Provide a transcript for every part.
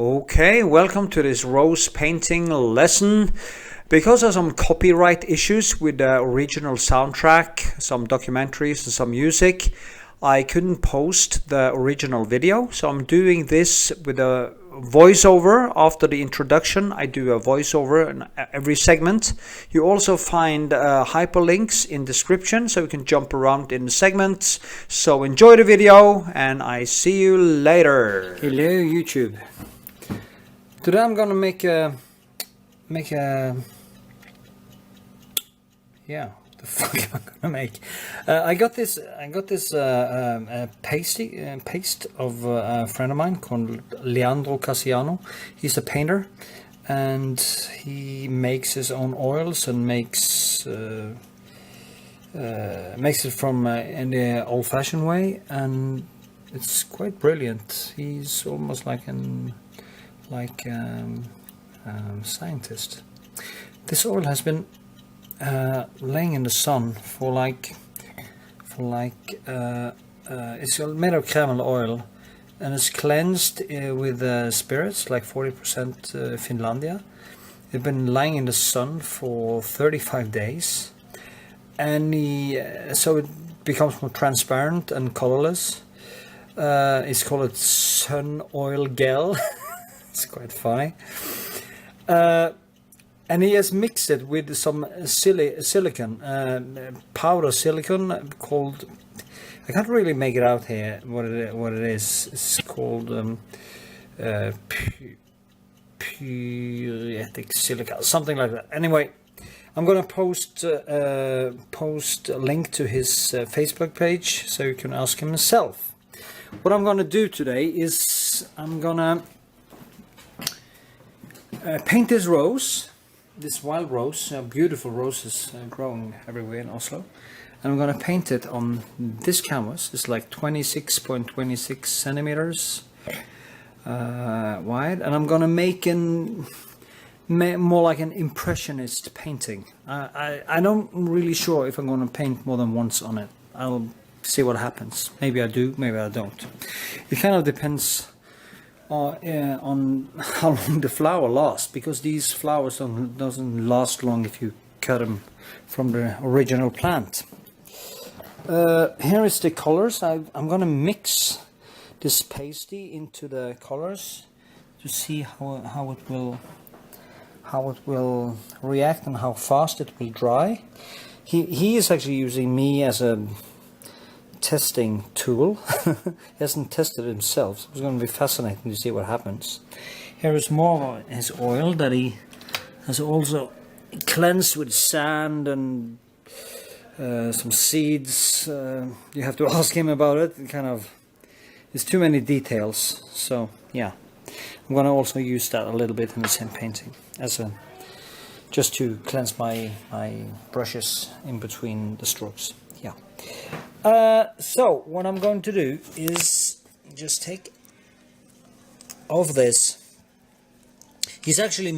Okay, welcome to this rose painting lesson. Because of some copyright issues with the original soundtrack, some documentaries and some music, I couldn't post the original video, so I'm doing this with a voiceover. After the introduction, I do a voiceover in every segment. You also find hyperlinks in description, so you can jump around in the segments. So enjoy the video, and I see you later. Hello YouTube. Today I'm gonna make a yeah, the fuck am I gonna make? I got this paste of a friend of mine called Leandro Cassiano. He's a painter, and he makes his own oils and makes it from in the old-fashioned way, and it's quite brilliant. He's almost like scientist. This oil has been laying in the sun it's made of camel oil, and it's cleansed with spirits like 40% Finlandia. It's been lying in the sun for 35 days, and so it becomes more transparent and colorless. It's called sun oil gel. It's quite funny. And he has mixed it with some silicon, powder silicon called, I can't really make it out here what it is. It's called pyretic silica, something like that. Anyway, I'm gonna post a link to his Facebook page so you can ask him yourself. What I'm gonna do today is I'm gonna paint this rose. This wild rose, beautiful roses growing everywhere in Oslo, and I'm gonna paint it on this canvas. It's like 26.26 centimeters wide, and I'm gonna make more like an impressionist painting. I'm not really sure if I'm gonna paint more than once on it. I'll see what happens. Maybe I do, maybe I don't. It kind of depends on how long the flower lasts, because these flowers doesn't last long if you cut them from the original plant. Here is the colors. I'm gonna mix this pasty into the colors to see how it will react and how fast it will dry. He is actually using me as a testing tool. He hasn't tested it himself, so it's going to be fascinating to see what happens. Here is more of his oil that he has also cleansed with sand and some seeds. You have to ask him about it. There's too many details, so yeah, I'm going to also use that a little bit in the same painting just to cleanse my brushes in between the strokes. Yeah. So what I'm going to do is just take off this. He's actually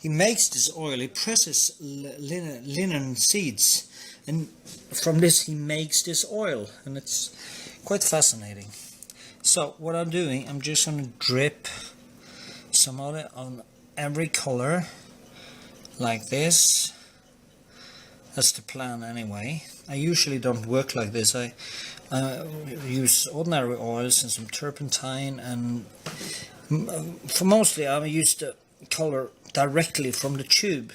he makes this oil. He presses linen seeds, and from this he makes this oil, and it's quite fascinating. So what I'm doing, I'm just going to drip some of it on every color like this. That's the plan anyway. I usually don't work like this. I use ordinary oils and some turpentine, and for mostly I use the color directly from the tube,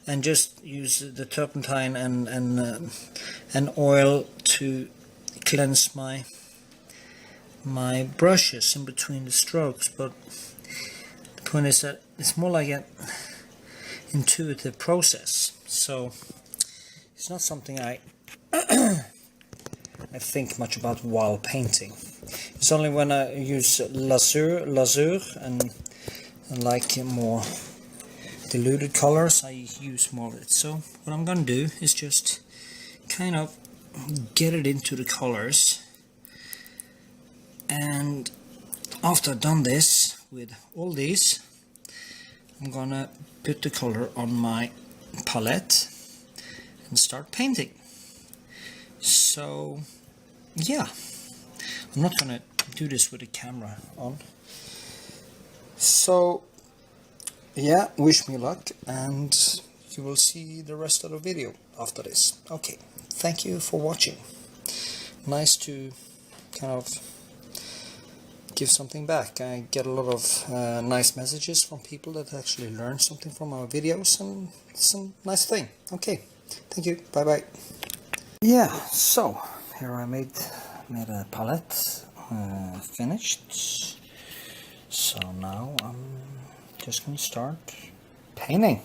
and just use the turpentine and oil to cleanse my brushes in between the strokes. But the point is that it's more like an intuitive process, so it's not something I think much about while painting. It's only when I use lasur and like more diluted colors I use more of it. So what I'm gonna do is just kind of get it into the colors, and after I've done this with all these, I'm gonna put the color on my palette and start painting. So yeah, I'm not gonna do this with the camera on. So yeah, wish me luck, and you will see the rest of the video after this. Okay, thank you for watching. Nice to kind of give something back. I get a lot of nice messages from people that actually learn something from our videos, and it's a nice thing. Okay, thank you, bye bye. Yeah, so here I made a palette finished. So now I'm just gonna start painting.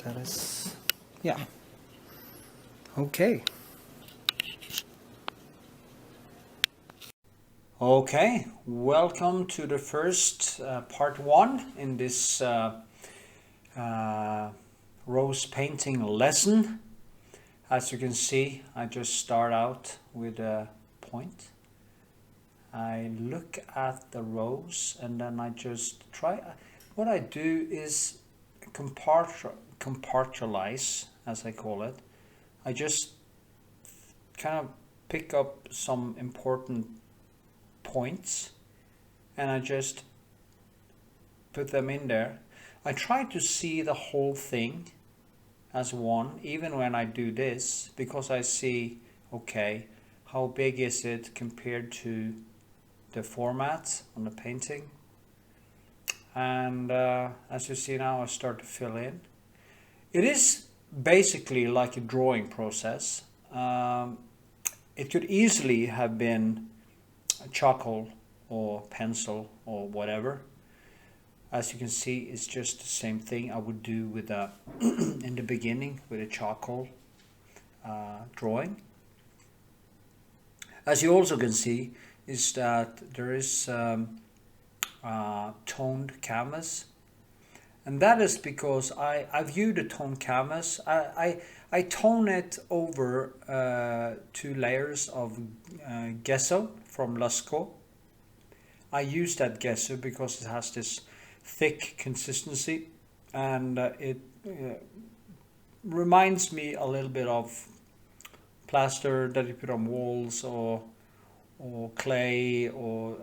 That is, yeah. Okay. Okay, welcome to the first part 1 in this rose painting lesson. As you can see, I just start out with a point. I look at the rose and then I just try. What I do is compartmentalize, as I call it. I just kind of pick up some important points and I just put them in there. I try to see the whole thing as one, even when I do this, because I see, okay, how big is it compared to the format on the painting. And as you see now, I start to fill in. It is basically like a drawing process. It could easily have been charcoal or pencil or whatever. As you can see, it's just the same thing I would do with in the beginning with a charcoal drawing. As you also can see, is that there is toned canvas, and that is because I view the toned canvas. I tone it over 2 layers of gesso from Lascaux. I use that gesso because it has this thick consistency, and it reminds me a little bit of plaster that you put on walls or clay or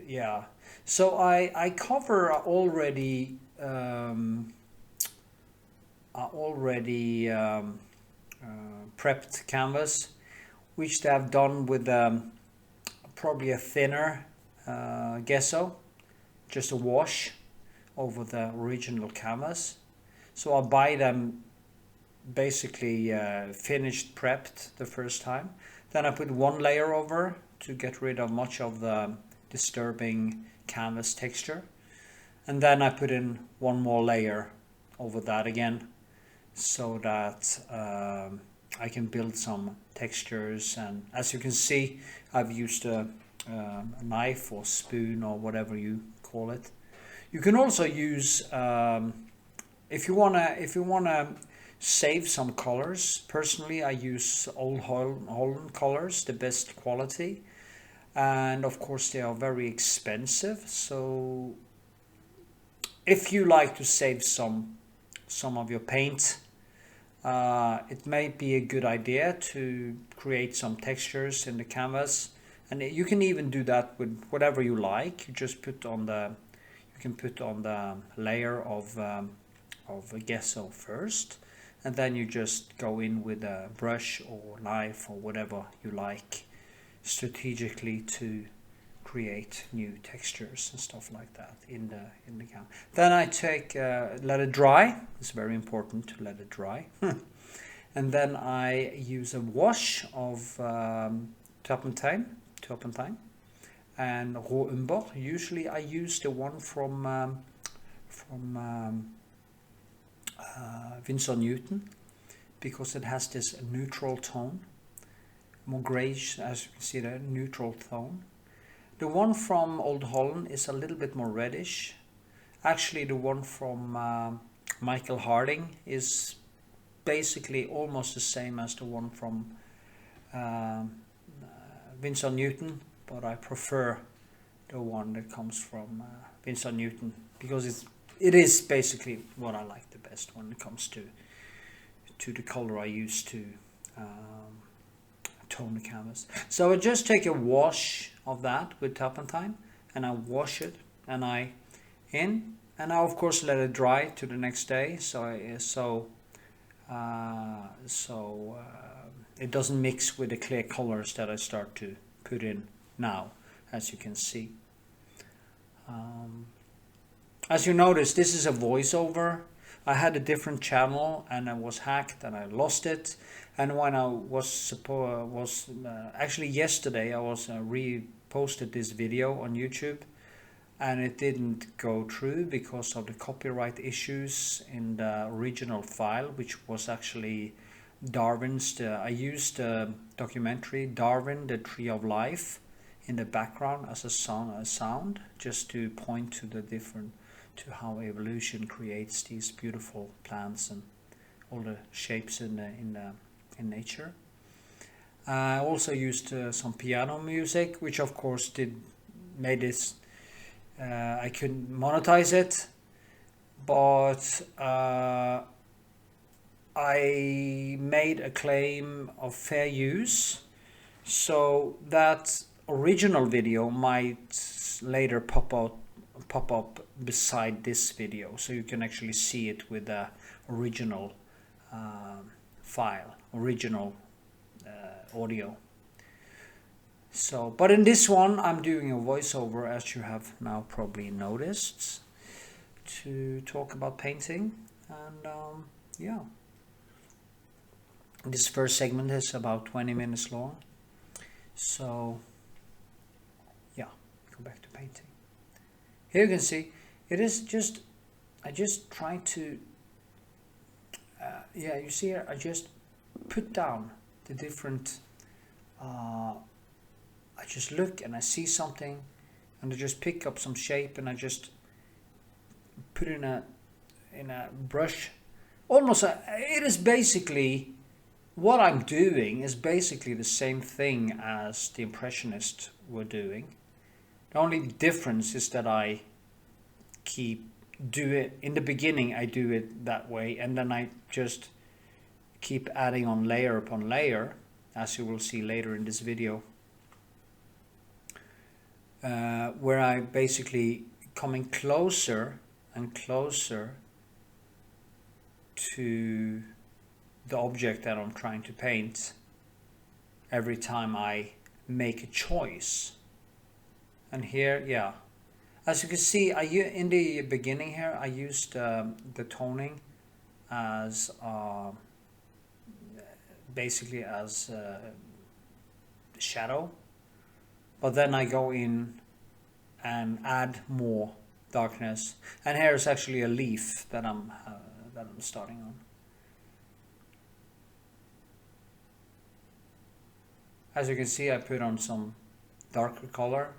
yeah. So I cover already prepped canvas, which they have done with probably a thinner gesso, just a wash over the original canvas. So I buy them basically finished, prepped the first time. Then I put 1 layer over to get rid of much of the disturbing canvas texture, and then I put in 1 more layer over that again, so that I can build some textures. And as you can see, I've used a knife or spoon or whatever you call it. You can also use if you wanna save some colors. Personally, I use Old Holland colors, the best quality, and of course they are very expensive. So if you like to save some of your paint, it may be a good idea to create some textures in the canvas, and you can even do that with whatever you like. You just put on the layer of gesso first, and then you just go in with a brush or knife or whatever you like strategically to create new textures and stuff like that in the can. Then I take let it dry. It's very important to let it dry. And then I use a wash of turpentine and raw umber. Usually I use the one from Winsor Newton, because it has this neutral tone, more grayish, as you can see there, neutral tone. The one from Old Holland is a little bit more reddish. Actually, the one from Michael Harding is basically almost the same as the one from Winsor Newton, but I prefer the one that comes from Winsor Newton, because it is basically what I like the best when it comes to the color I use to tone the canvas. So I just take a wash of that with turpentine, and I wash it, and I in, and now of course let it dry to the next day, so it doesn't mix with the clear colors that I start to put in now, as you can see. As you notice, this is a voiceover. I had a different channel and I was hacked and I lost it. And when I actually yesterday I was reposted this video on YouTube, and it didn't go through because of the copyright issues in the original file, which was actually Darwin's. I used the documentary Darwin, the Tree of Life, in the background as a sound, just to point to the to how evolution creates these beautiful plants and all the shapes in nature. I also used some piano music, which of course made this. I couldn't monetize it, but I made a claim of fair use, so that original video might later pop up beside this video, so you can actually see it with the original file, original audio. So, but in this one I'm doing a voiceover, as you have now probably noticed, to talk about painting. And yeah, this first segment is about 20 minutes long. So yeah, go back to painting. Here you can see it is just, I just try to yeah, you see here I just put down the different I just look and I see something and I just pick up some shape and I just put in a brush. Almost it is basically, what I'm doing is basically the same thing as the Impressionists were doing. The only difference is that I do it in the beginning, I do it that way, and then I just keep adding on layer upon layer, as you will see later in this video, where I basically coming closer and closer to the object that I'm trying to paint every time I make a choice. And here, yeah, as you can see, in the beginning here I used the toning as basically as shadow, but then I go in and add more darkness, and here is actually a leaf that I'm starting on. As you can see, I put on some darker color,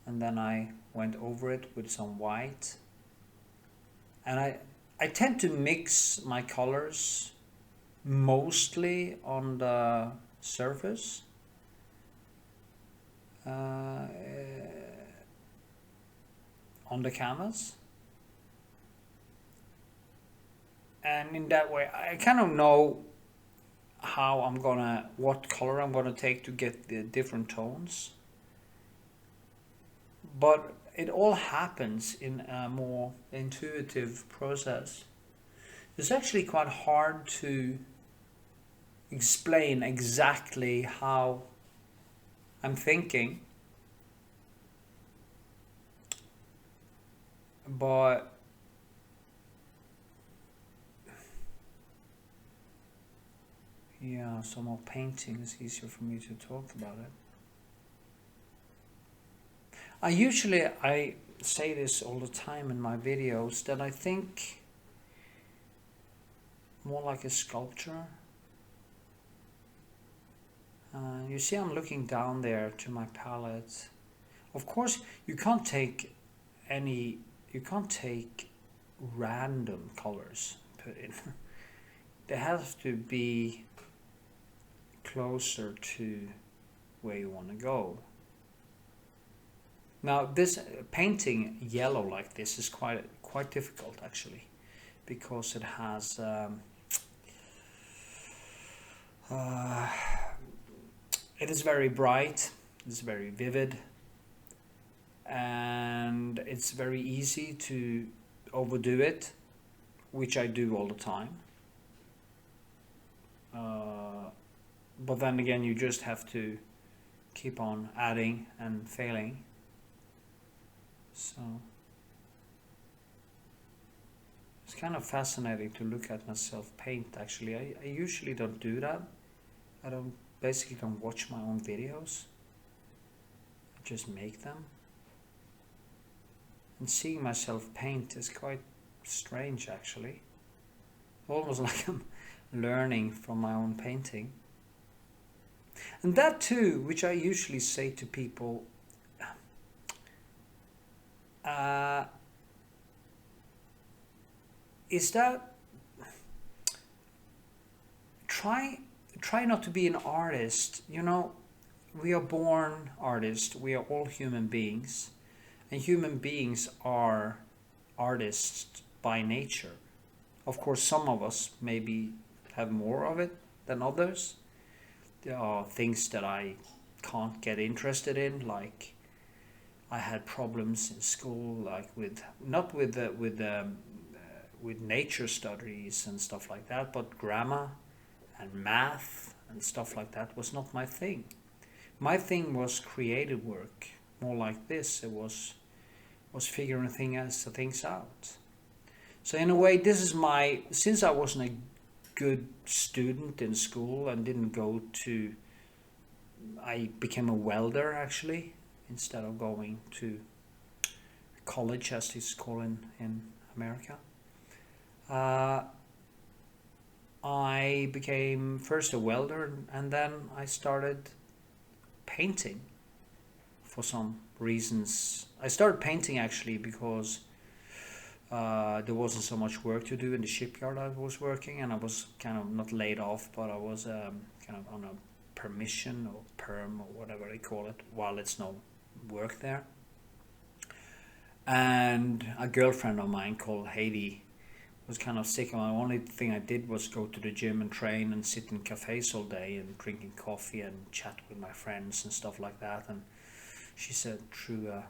and then I went over it with some white, and I tend to mix my colors mostly on the surface, on the canvas, and in that way I kind of know what color I'm gonna take to get the different tones. But it all happens in a more intuitive process. It's actually quite hard to explain exactly how I'm thinking, but yeah, some more painting is easier for me to talk about it. I say this all the time in my videos, that I think more like a sculpture. You see I'm looking down there to my palette. Of course you can't take random colors put in. They have to be closer to where you want to go. Now this painting yellow like this is quite difficult actually, because it has it is very bright, it's very vivid, and it's very easy to overdo it, which I do all the time. But then again, you just have to keep on adding and failing. So it's kind of fascinating to look at myself paint. Actually, I usually don't do that. I basically don't watch my own videos. I just make them. And seeing myself paint is quite strange, actually. Almost like I'm learning from my own painting. And that too, which I usually say to people, is that try not to be an artist. You know, we are born artists. We are all human beings, and human beings are artists by nature. Of course, some of us maybe have more of it than others. There are things that I can't get interested in, like I had problems in school, like with nature studies and stuff like that, but grammar and math and stuff like that was not my thing. My thing was creative work, more like this. It was figuring things out. So in a way, this is since I wasn't a good student in school and didn't go to, I became a welder actually, instead of going to college, as it's called in America. I became first a welder, and then I started painting for some reasons. I started painting actually because there wasn't so much work to do in the shipyard I was working, and I was kind of not laid off, but I was kind of on a permission or perm or whatever they call it, while it's no work there. And a girlfriend of mine called Heidi was kind of sick, and the only thing I did was go to the gym and train and sit in cafes all day and drinking coffee and chat with my friends and stuff like that. And she said through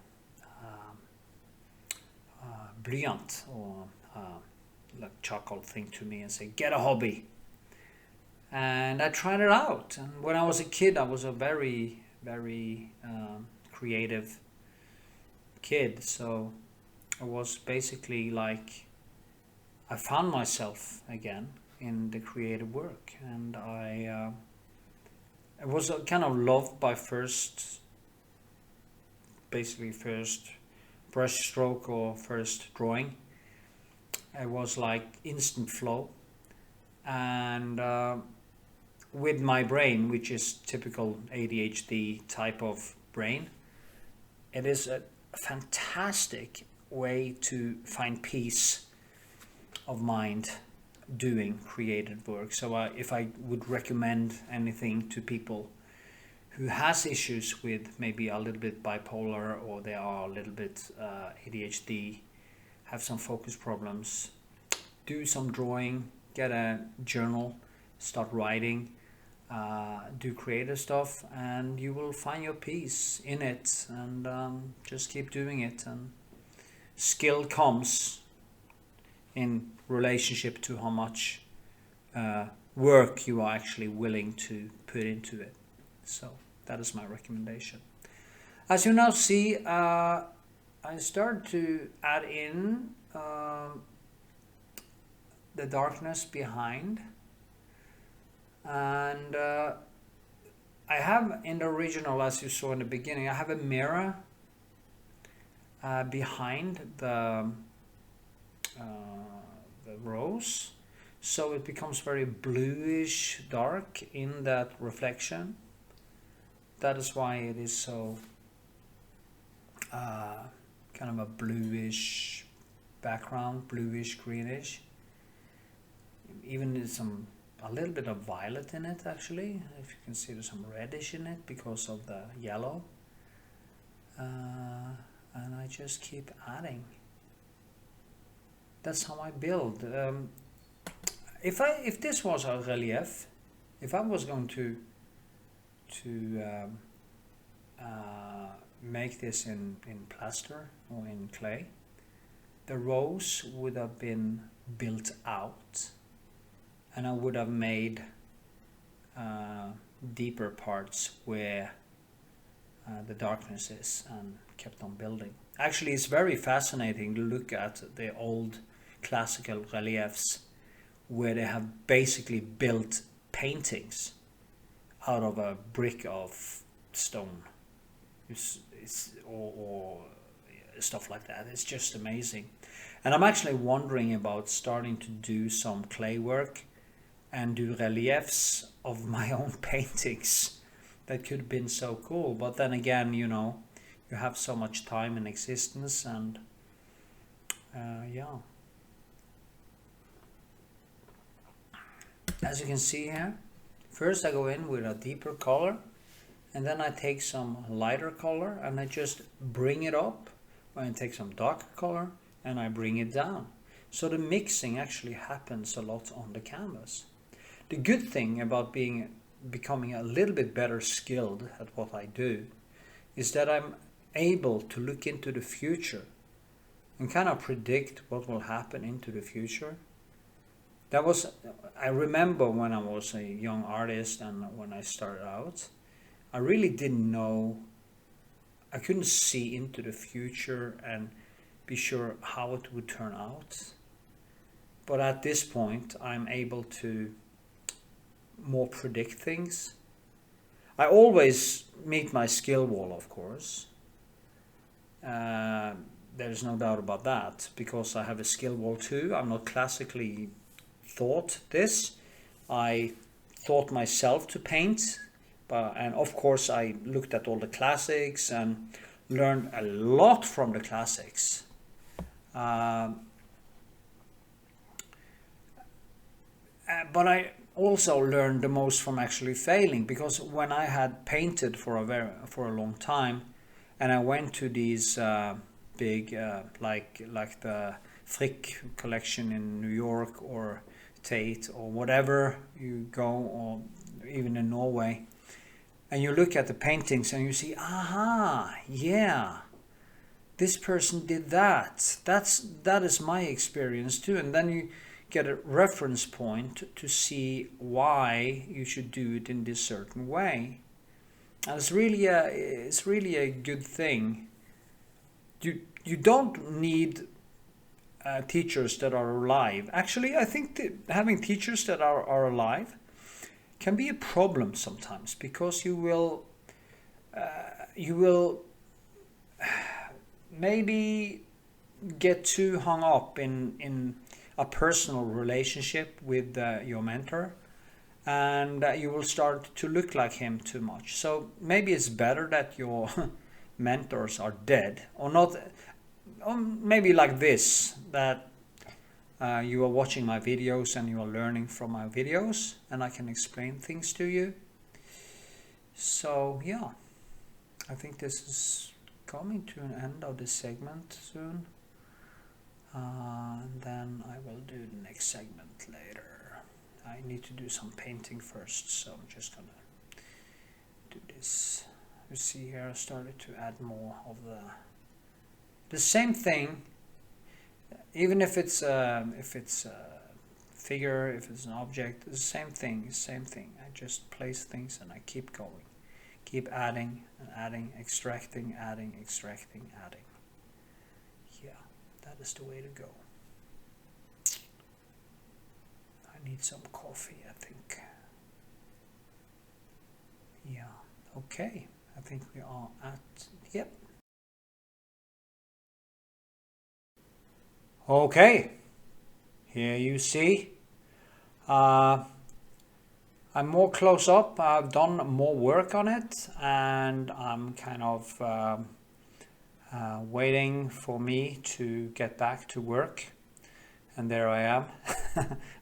blyant or like charcoal thing to me and said, get a hobby. And I tried it out. And when I was a kid, I was a very, very creative kid. So I was basically like, I found myself again in the creative work. And I was kind of loved by first brush stroke or first drawing. It was like instant flow. And with my brain, which is typical ADHD type of brain, it is a fantastic way to find peace of mind doing creative work. So if I would recommend anything to people who has issues with maybe a little bit bipolar, or they are a little bit ADHD, have some focus problems, do some drawing, get a journal, start writing, do creative stuff, and you will find your peace in it, and just keep doing it. And skill comes in relationship to how much work you are actually willing to put into it. So that is my recommendation. As you now see, I start to add in the darkness behind, and I have in the original, as you saw in the beginning, I have a mirror behind the rose, so it becomes very bluish dark in that reflection. That is why it is so kind of a bluish background, bluish greenish. Even there's a little bit of violet in it actually. If you can see, there's some reddish in it because of the yellow. And I just keep adding. That's how I build. If this was a relief, if I was going to make this in plaster or in clay, the rows would have been built out, and I would have made deeper parts where the darkness is, and kept on building. Actually, it's very fascinating to look at the old classical reliefs where they have basically built paintings out of a brick of stone. Or stuff like that. It's just amazing. And I'm actually wondering about starting to do some clay work and do reliefs of my own paintings. That could have been so cool. But then again, you know, you have so much time in existence, and yeah. As you can see here, first I go in with a deeper color, and then I take some lighter color and I just bring it up. I take some darker color and I bring it down. So the mixing actually happens a lot on the canvas. The good thing about becoming a little bit better skilled at what I do is that I'm able to look into the future and kind of predict what will happen into the future. I remember when I was a young artist and when I started out, I really didn't know, I couldn't see into the future and be sure how it would turn out. But at this point, I'm able to more predict things. I always meet my skill wall, of course. There's no doubt about that, because I have a skill wall too. I'm not classically taught this. I taught myself to paint, and of course I looked at all the classics and learned a lot from the classics. But I also learned the most from actually failing, because when I had painted for a long time, and I went to these big like the Frick collection in New York, or Tate, or whatever you go, or even in Norway, and you look at the paintings and you see, aha, yeah, this person did that. That is my experience too. And then you get a reference point to see why you should do it in this certain way. And it's really a good thing. You don't need teachers that are alive. Actually, I think that having teachers that are alive can be a problem sometimes, because you will maybe get too hung up in a personal relationship with your mentor, and you will start to look like him too much. So maybe it's better that your mentors are dead, or not, or maybe like this, that you are watching my videos and you are learning from my videos, and I can explain things to you. So yeah, I think this is coming to an end of this segment soon. And then I will do the next segment later. I need to do some painting first, so I'm just gonna do this. You see here, I started to add more of the same thing. Even if it's a figure, if it's an object, it's the same thing. I just place things and I keep going, keep adding and adding, extracting, adding, extracting, adding. Yeah, that is the way to go. I need some coffee, I think. Yeah, okay. I think we are at, yep. Okay, here you see. I'm more close up. I've done more work on it, and I'm kind of waiting for me to get back to work. And there I am.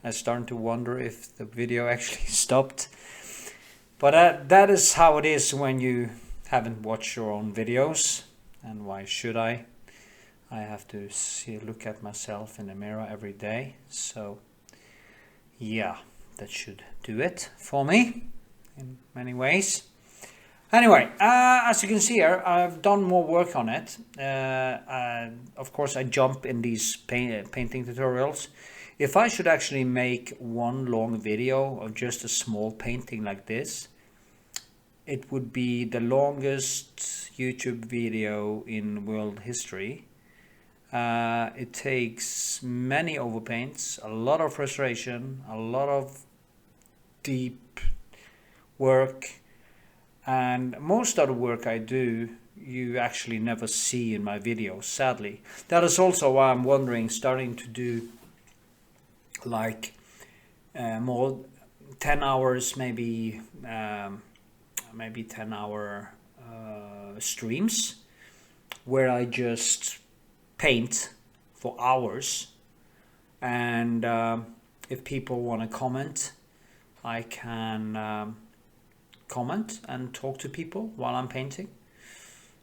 I'm starting to wonder if the video actually stopped. But that is how it is when you haven't watched your own videos. And why should I? I have to look at myself in the mirror every day. So yeah, that should do it for me in many ways. Anyway, as you can see here, I've done more work on it. Of course, I jump in these painting tutorials. If I should actually make one long video of just a small painting like this, it would be the longest YouTube video in world history. It takes many overpaints, a lot of frustration, a lot of deep work, and most of the work I do you actually never see in my videos, sadly. That is also why I'm wondering starting to do like more 10 hours, maybe 10-hour streams where I just paint for hours, and if people want to comment, I can comment and talk to people while I'm painting.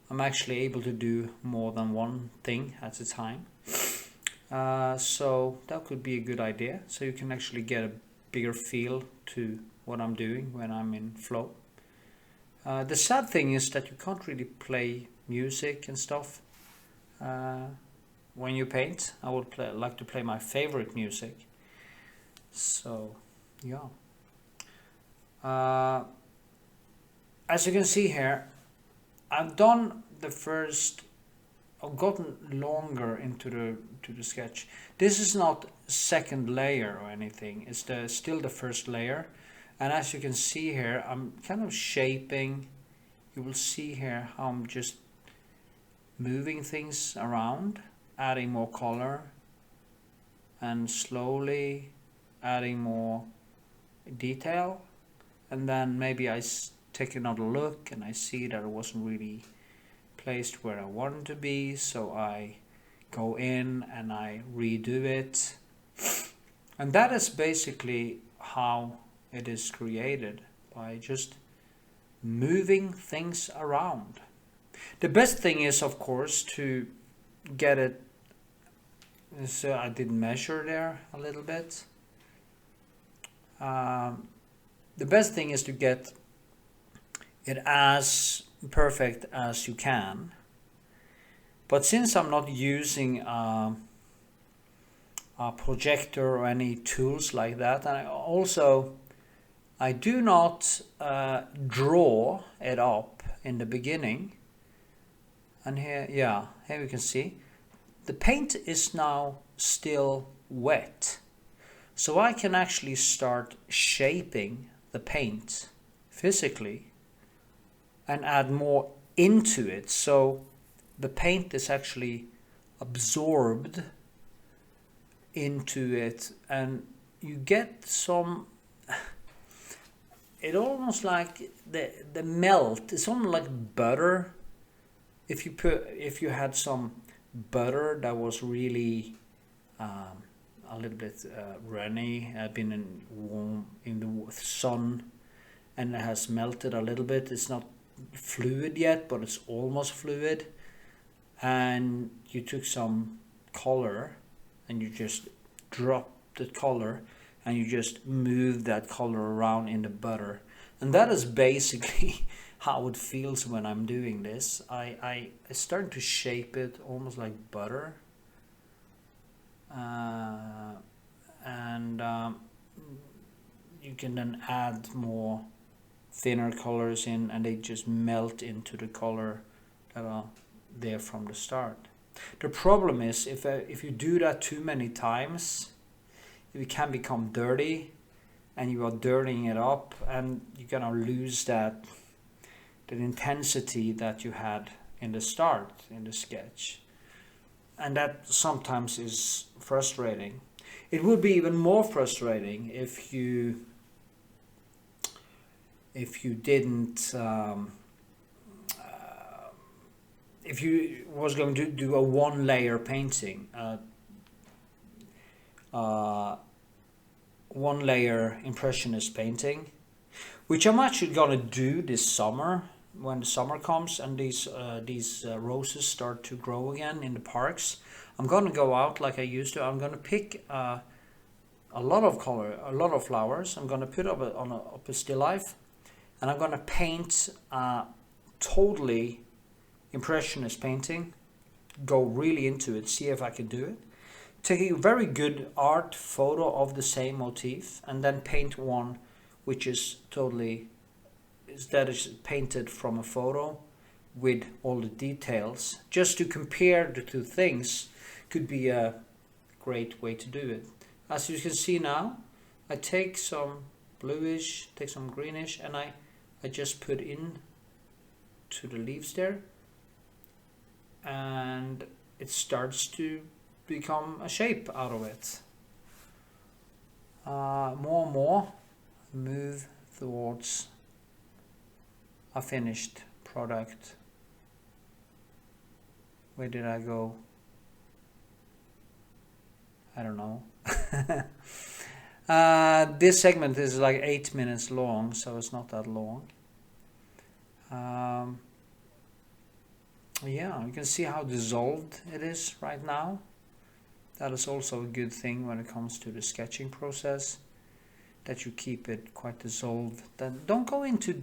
I'm actually able to do more than one thing at a time, so that could be a good idea, so you can actually get a bigger feel to what I'm doing when I'm in flow. The sad thing is that you can't really play music and stuff when you paint. I would like to play my favorite music. So yeah. As you can see here, I've done the first. I've gotten longer into the sketch. This is not second layer or anything. It's still the first layer. And as you can see here, I'm kind of shaping. You will see here how I'm just moving things around, adding more color, and slowly adding more detail. And then maybe I take another look and I see that it wasn't really placed where I wanted to be, so I go in and I redo it. And that is basically how it is created, by just moving things around. The best thing is, of course, to get it. So I did measure there a little bit. The best thing is to get it as perfect as you can. But since I'm not using a projector or any tools like that, and I do not draw it up in the beginning. And here we can see the paint is now still wet, so I can actually start shaping the paint physically and add more into it, so the paint is actually absorbed into it, and you get some. It almost like the melt. It's almost like butter. If you had some butter that was really a little bit runny, had been warm in the sun, and it has melted a little bit. It's not fluid yet, but it's almost fluid. And you took some color and you just dropped the color and you just move that color around in the butter. And that is basically how it feels when I'm doing this. I start to shape it almost like butter. And you can then add more thinner colors in, and they just melt into the color that are there from the start. The problem is if you do that too many times, it can become dirty, and you are dirtying it up, and you're gonna lose that intensity that you had in the start in the sketch, and that sometimes is frustrating. It would be even more frustrating if you didn't if you was going to do a one layer painting, one layer impressionist painting, which I'm actually gonna do this summer when the summer comes and these roses start to grow again in the parks. I'm gonna go out like I used to. I'm gonna pick a lot of color, a lot of flowers. I'm gonna put up a still life, and I'm gonna paint totally impressionist painting, go really into it, see if I can do it, take a very good art photo of the same motif, and then paint one which is totally, that is painted from a photo with all the details, just to compare the two things, could be a great way to do it. As you can see now, I take some bluish, take some greenish, and I just put in to the leaves there, and it starts to become a shape out of it. More and more move towards a finished product. Where did I go? I don't know. This segment is like 8 minutes long, so it's not that long. Yeah, you can see how dissolved it is right now. That is also a good thing when it comes to the sketching process, that you keep it quite dissolved. Then don't go into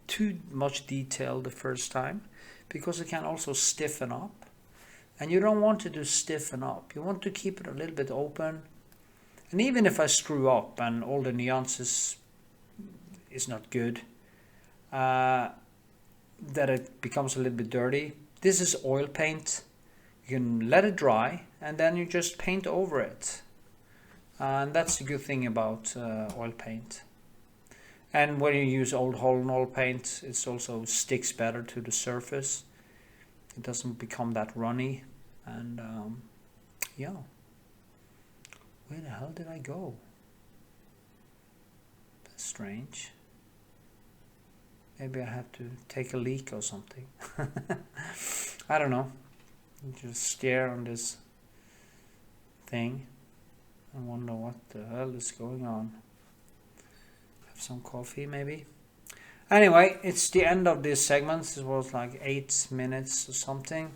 too much detail the first time, because it can also stiffen up. And you don't want it to stiffen up. You want to keep it a little bit open. And even if I screw up and all the nuances is not good, that it becomes a little bit dirty. This is oil paint. You can let it dry and then you just paint over it. And that's the good thing about oil paint. And when you use Old Holland oil paint, it also sticks better to the surface. It doesn't become that runny. And yeah. Where the hell did I go? That's strange. Maybe I have to take a leak or something. I don't know. Just stare on this thing and wonder what the hell is going on. Have some coffee maybe. Anyway, it's the end of this segment. It was like 8 minutes or something.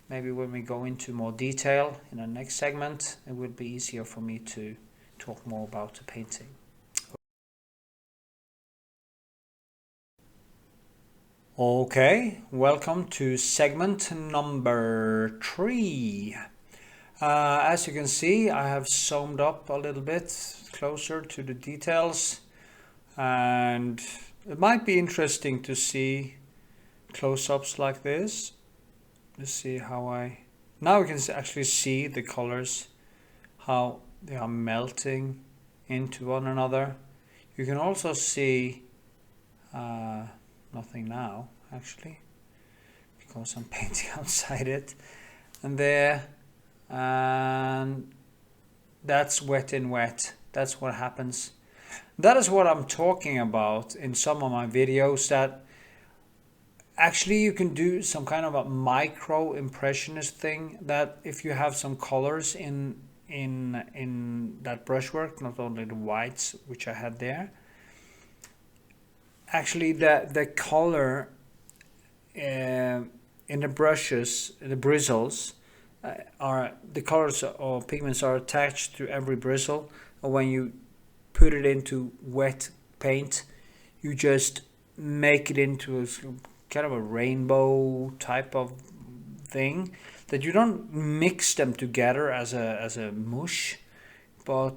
Maybe when we go into more detail in the next segment, it will be easier for me to talk more about the painting. Okay, welcome to segment number 3. As you can see, I have zoomed up a little bit closer to the details, and it might be interesting to see close-ups like this. Let's see how now we can actually see the colors, how they are melting into one another. You can also see nothing now actually, because I'm painting outside it, and there, and that's wet in wet. That's what happens. That is what I'm talking about in some of my videos, that actually you can do some kind of a micro impressionist thing, that if you have some colors in that brushwork, not only the whites which I had there, actually the color in the brushes, the bristles, are the colors or pigments are attached to every bristle, and when you put it into wet paint, you just make it into a kind of a rainbow type of thing, that you don't mix them together as a mush, but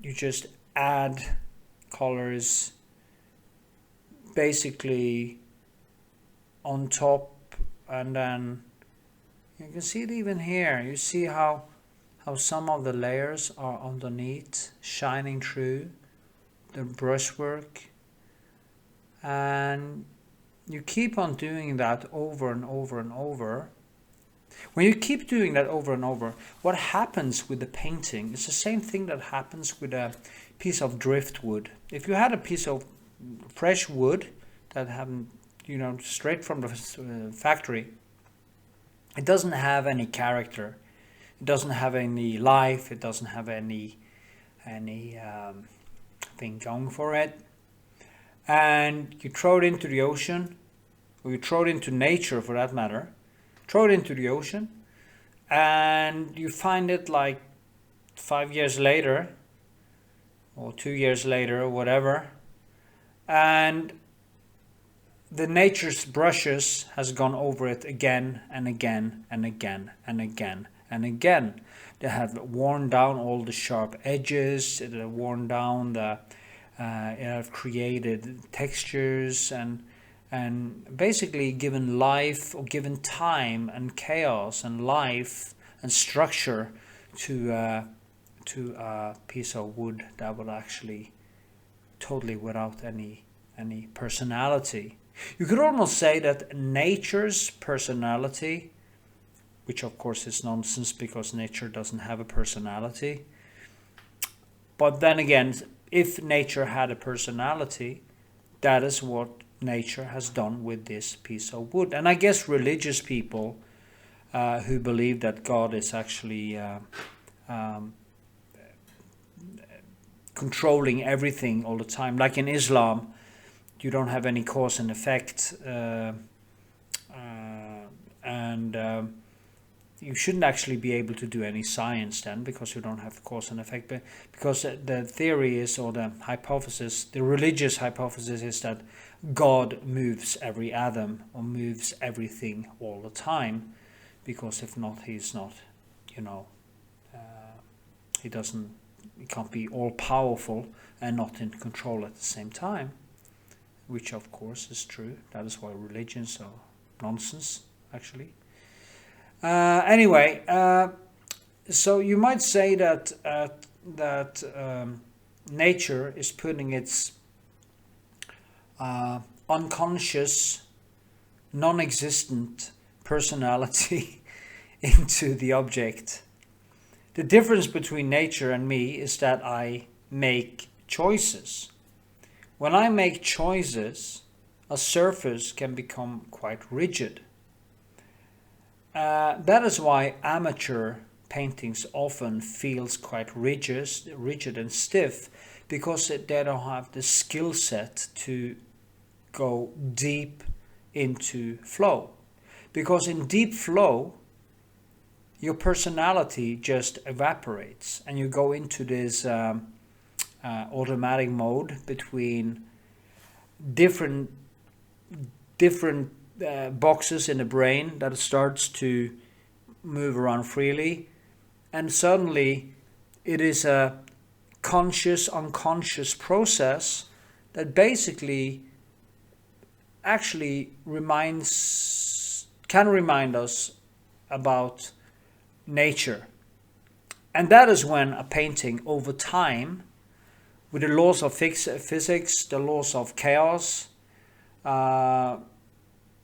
you just add colors basically on top, and then you can see it even here. You see how some of the layers are underneath, shining through the brushwork, and you keep on doing that over and over and over. When you keep doing that over and over, what happens with the painting is the same thing that happens with a piece of driftwood. If you had a piece of fresh wood that haven't, straight from the factory, it doesn't have any character, it doesn't have any life, it doesn't have any thing going for it, and you throw it into the ocean, or you throw it into nature for that matter, throw it into the ocean, and you find it like 5 years later or 2 years later or whatever, and the nature's brushes has gone over it again and again and again and again and again. They have worn down all the sharp edges. They have worn down the. It have created textures and basically given life or given time and chaos and life and structure to a piece of wood that would actually totally without any personality. You could almost say that nature's personality, which of course is nonsense because nature doesn't have a personality, but then again, if nature had a personality, that is what nature has done with this piece of wood. And I guess religious people who believe that God is actually controlling everything all the time, like in Islam, you don't have any cause and effect, and you shouldn't actually be able to do any science then, because you don't have cause and effect. But because the theory is, or the hypothesis, the religious hypothesis is that God moves every atom or moves everything all the time, because if not, he's not, he can't be all powerful and not in control at the same time, which of course is true. That is why religions are nonsense, actually. Anyway, so you might say that nature is putting its unconscious, non-existent personality into the object. The difference between nature and me is that I make choices. When I make choices, a surface can become quite rigid. That is why amateur paintings often feels quite rigid and stiff, because they don't have the skill set to go deep into flow. Because in deep flow, your personality just evaporates and you go into this automatic mode between different boxes in the brain that starts to move around freely, and suddenly it is a conscious unconscious process that basically actually can remind us about nature. And that is when a painting over time, with the laws of physics, the laws of chaos,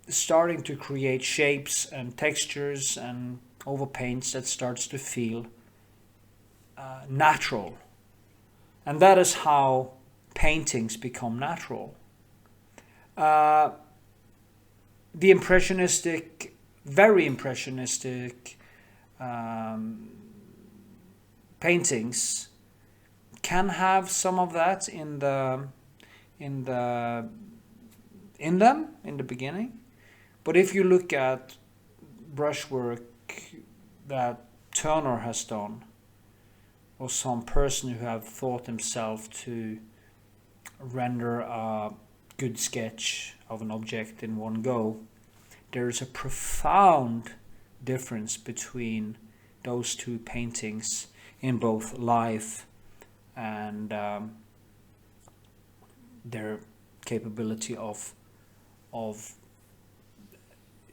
starting to create shapes and textures and overpaints, that starts to feel natural. And that is how paintings become natural. The impressionistic, very impressionistic paintings can have some of that in them in the beginning. But if you look at brushwork that Turner has done, or some person who have thought himself to render a good sketch of an object in one go, there is a profound difference between those two paintings in both life and their capability of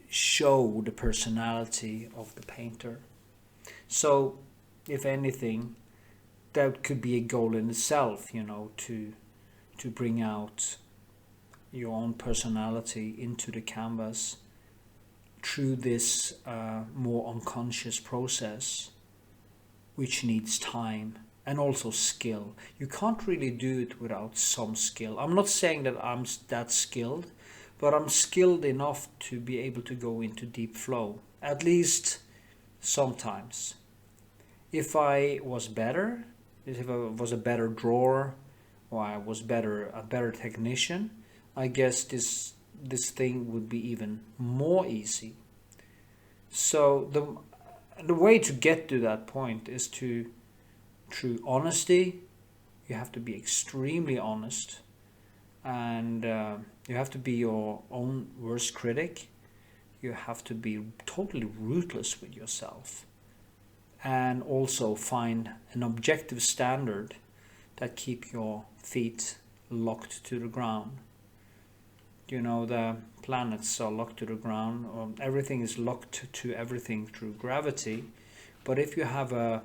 show the personality of the painter. So if anything, that could be a goal in itself, to bring out your own personality into the canvas through this more unconscious process, which needs time and also skill. You can't really do it without some skill. I'm not saying that I'm that skilled, but I'm skilled enough to be able to go into deep flow, at least sometimes. If I was better, if I was a better drawer, or I was a better technician, I guess this thing would be even more easy. So the way to get to that point is through honesty. You have to be extremely honest. and you have to be your own worst critic. You have to be totally ruthless with yourself, and also find an objective standard that keep your feet locked to the ground. You know, the planets are locked to the ground, or everything is locked to everything through gravity. But if you have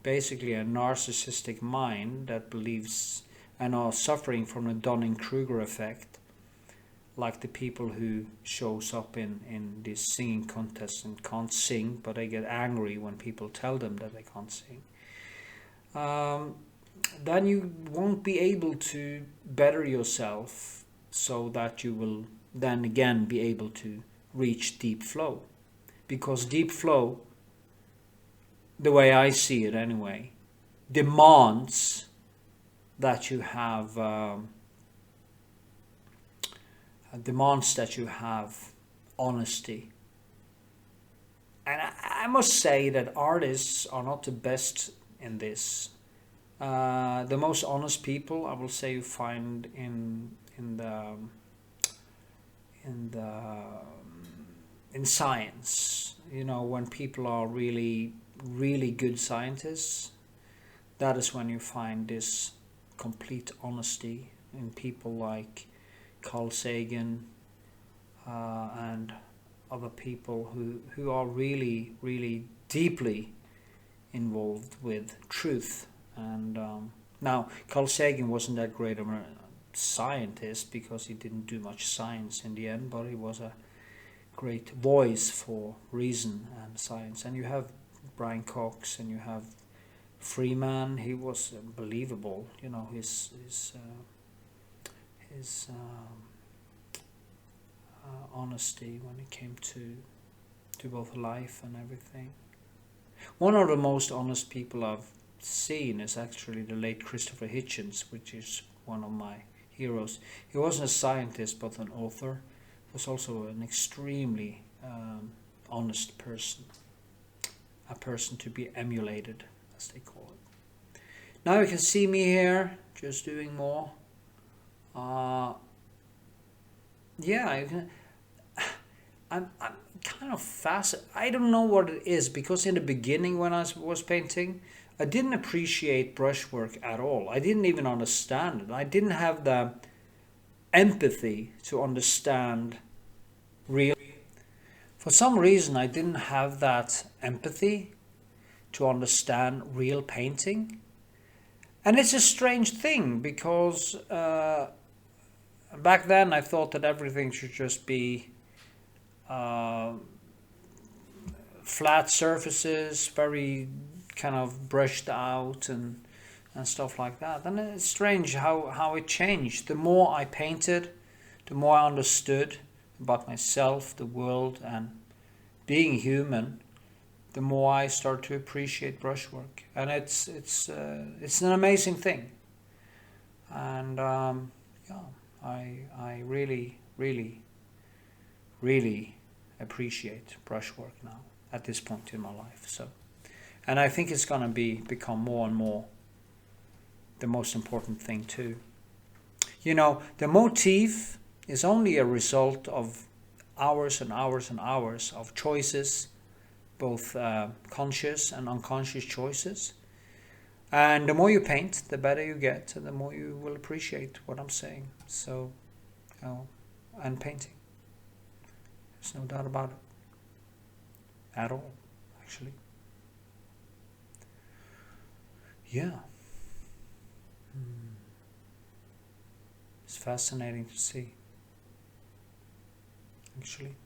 basically a narcissistic mind that believes and are suffering from the Dunning-Kruger effect, like the people who shows up in these singing contests and can't sing, but they get angry when people tell them that they can't sing, then you won't be able to better yourself, so that you will then again be able to reach deep flow. Because deep flow, the way I see it anyway, demands that you have honesty. And I must say that artists are not the best in this. The most honest people, I will say, you find in science. You know, when people are really good scientists, that is when you find this complete honesty in people like Carl Sagan and other people who are really deeply involved with truth. And now Carl Sagan wasn't that great of a scientist, because he didn't do much science in the end, but he was a great voice for reason and science. And you have Brian Cox, and you have Freeman. He was unbelievable, you know, his honesty when it came to both life and everything. One of the most honest people I've seen is actually the late Christopher Hitchens, which is one of my heroes. He wasn't a scientist but an author. He was also an extremely honest person, a person to be emulated, as they call it. Now you can see me here just doing more. Yeah, you can. I'm kind of fascinated. I don't know what it is, because in the beginning when I was painting, I didn't appreciate brushwork at all. I didn't even understand it. I didn't have the empathy to understand real. For some reason, I didn't have that empathy to understand real painting. And it's a strange thing, because back then I thought that everything should just be flat surfaces, very kind of brushed out and stuff like that. And it's strange how it changed. The more I painted, the more I understood about myself, the world, and being human, the more I start to appreciate brushwork. And it's an amazing thing. And yeah, I really appreciate brushwork now at this point in my life. So, and I think it's gonna become more and more the most important thing too. You know, the motif is only a result of hours and hours and hours of choices, both conscious and unconscious choices. And the more you paint, the better you get, and the more you will appreciate what I'm saying. So, you know, and painting. There's no doubt about it. At all, actually. Yeah. It's fascinating to see, actually.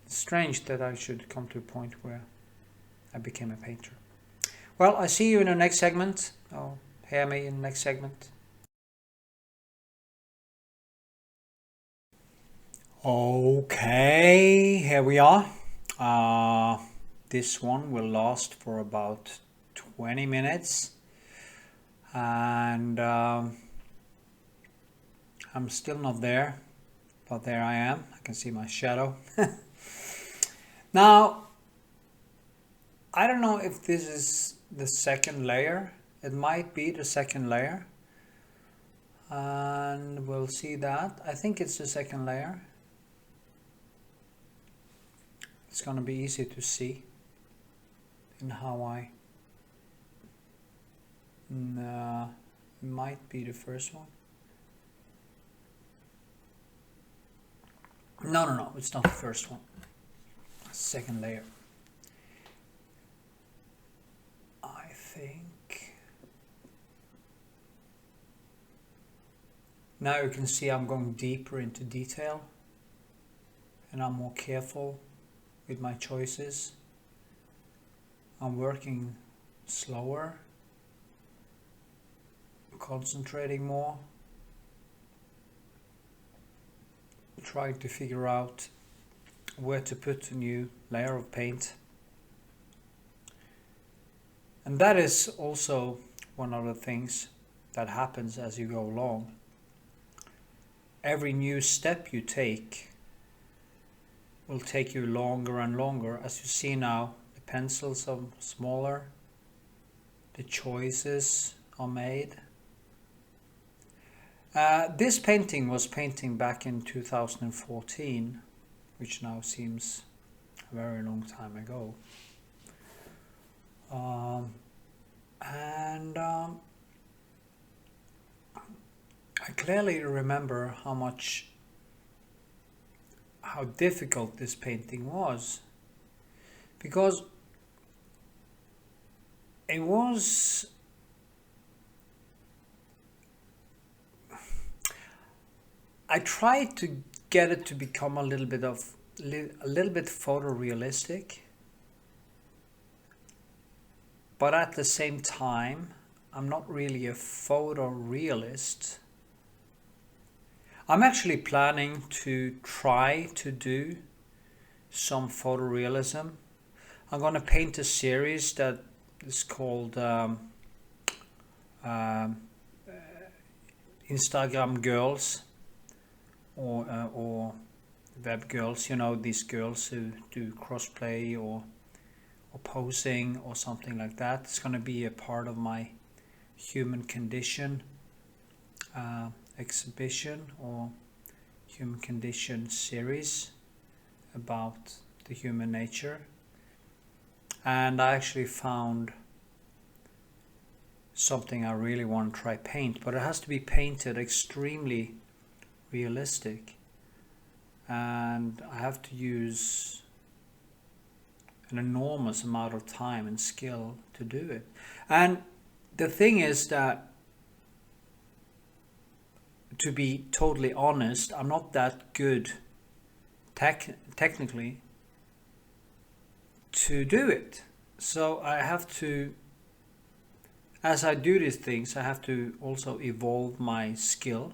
It's strange that I should come to a point where I became a painter. Well, I see you in the next segment. Oh, hear me in the next segment. Okay, here we are. This one will last for about 20 minutes. And I'm still not there, but there I am. I can see my shadow. Now, I don't know if this is the second layer. It might be the second layer, and we'll see that. I think it's the second layer. It's going to be easy to see in how I might be the first one. No, it's not the first one. Second layer. I think. Now you can see I'm going deeper into detail and I'm more careful with my choices. I'm working slower, concentrating more, trying to figure out where to put a new layer of paint. And that is also one of the things that happens as you go along. Every new step you take will take you longer and longer. As you see now, the pencils are smaller, the choices are made. This painting was painting back in 2014, which now seems a very long time ago. I clearly remember how difficult this painting was, because it was I tried to get it to become a little bit photorealistic, but at the same time I'm not really a photorealist. I'm actually planning to try to do some photorealism. I'm going to paint a series that is called Instagram girls or web girls. You know, these girls who do crossplay or posing or something like that. It's going to be a part of my human condition exhibition or human condition series about the human nature. And I actually found something I really want to try paint, but it has to be painted extremely realistic, and I have to use an enormous amount of time and skill to do it. And the thing is that, to be totally honest, I'm not that good technically to do it. So I have to, as I do these things, I have to also evolve my skill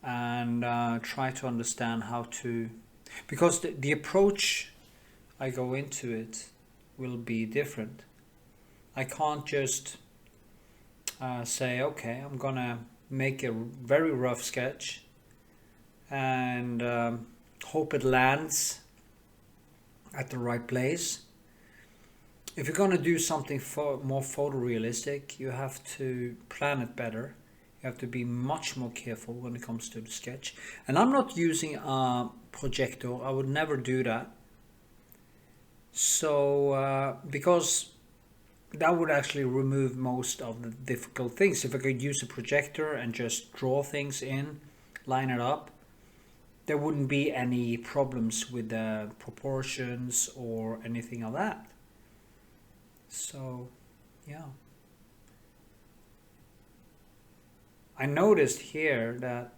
and try to understand how to, because the approach I go into it will be different. I can't just say, okay, I'm gonna make a very rough sketch and hope it lands at the right place. If you're gonna do something more photorealistic, you have to plan it better. You have to be much more careful when it comes to the sketch. And I'm not using a projector. I would never do that. So, because that would actually remove most of the difficult things. If I could use a projector and just draw things in, line it up, there wouldn't be any problems with the proportions or anything like that. So, yeah. I noticed here that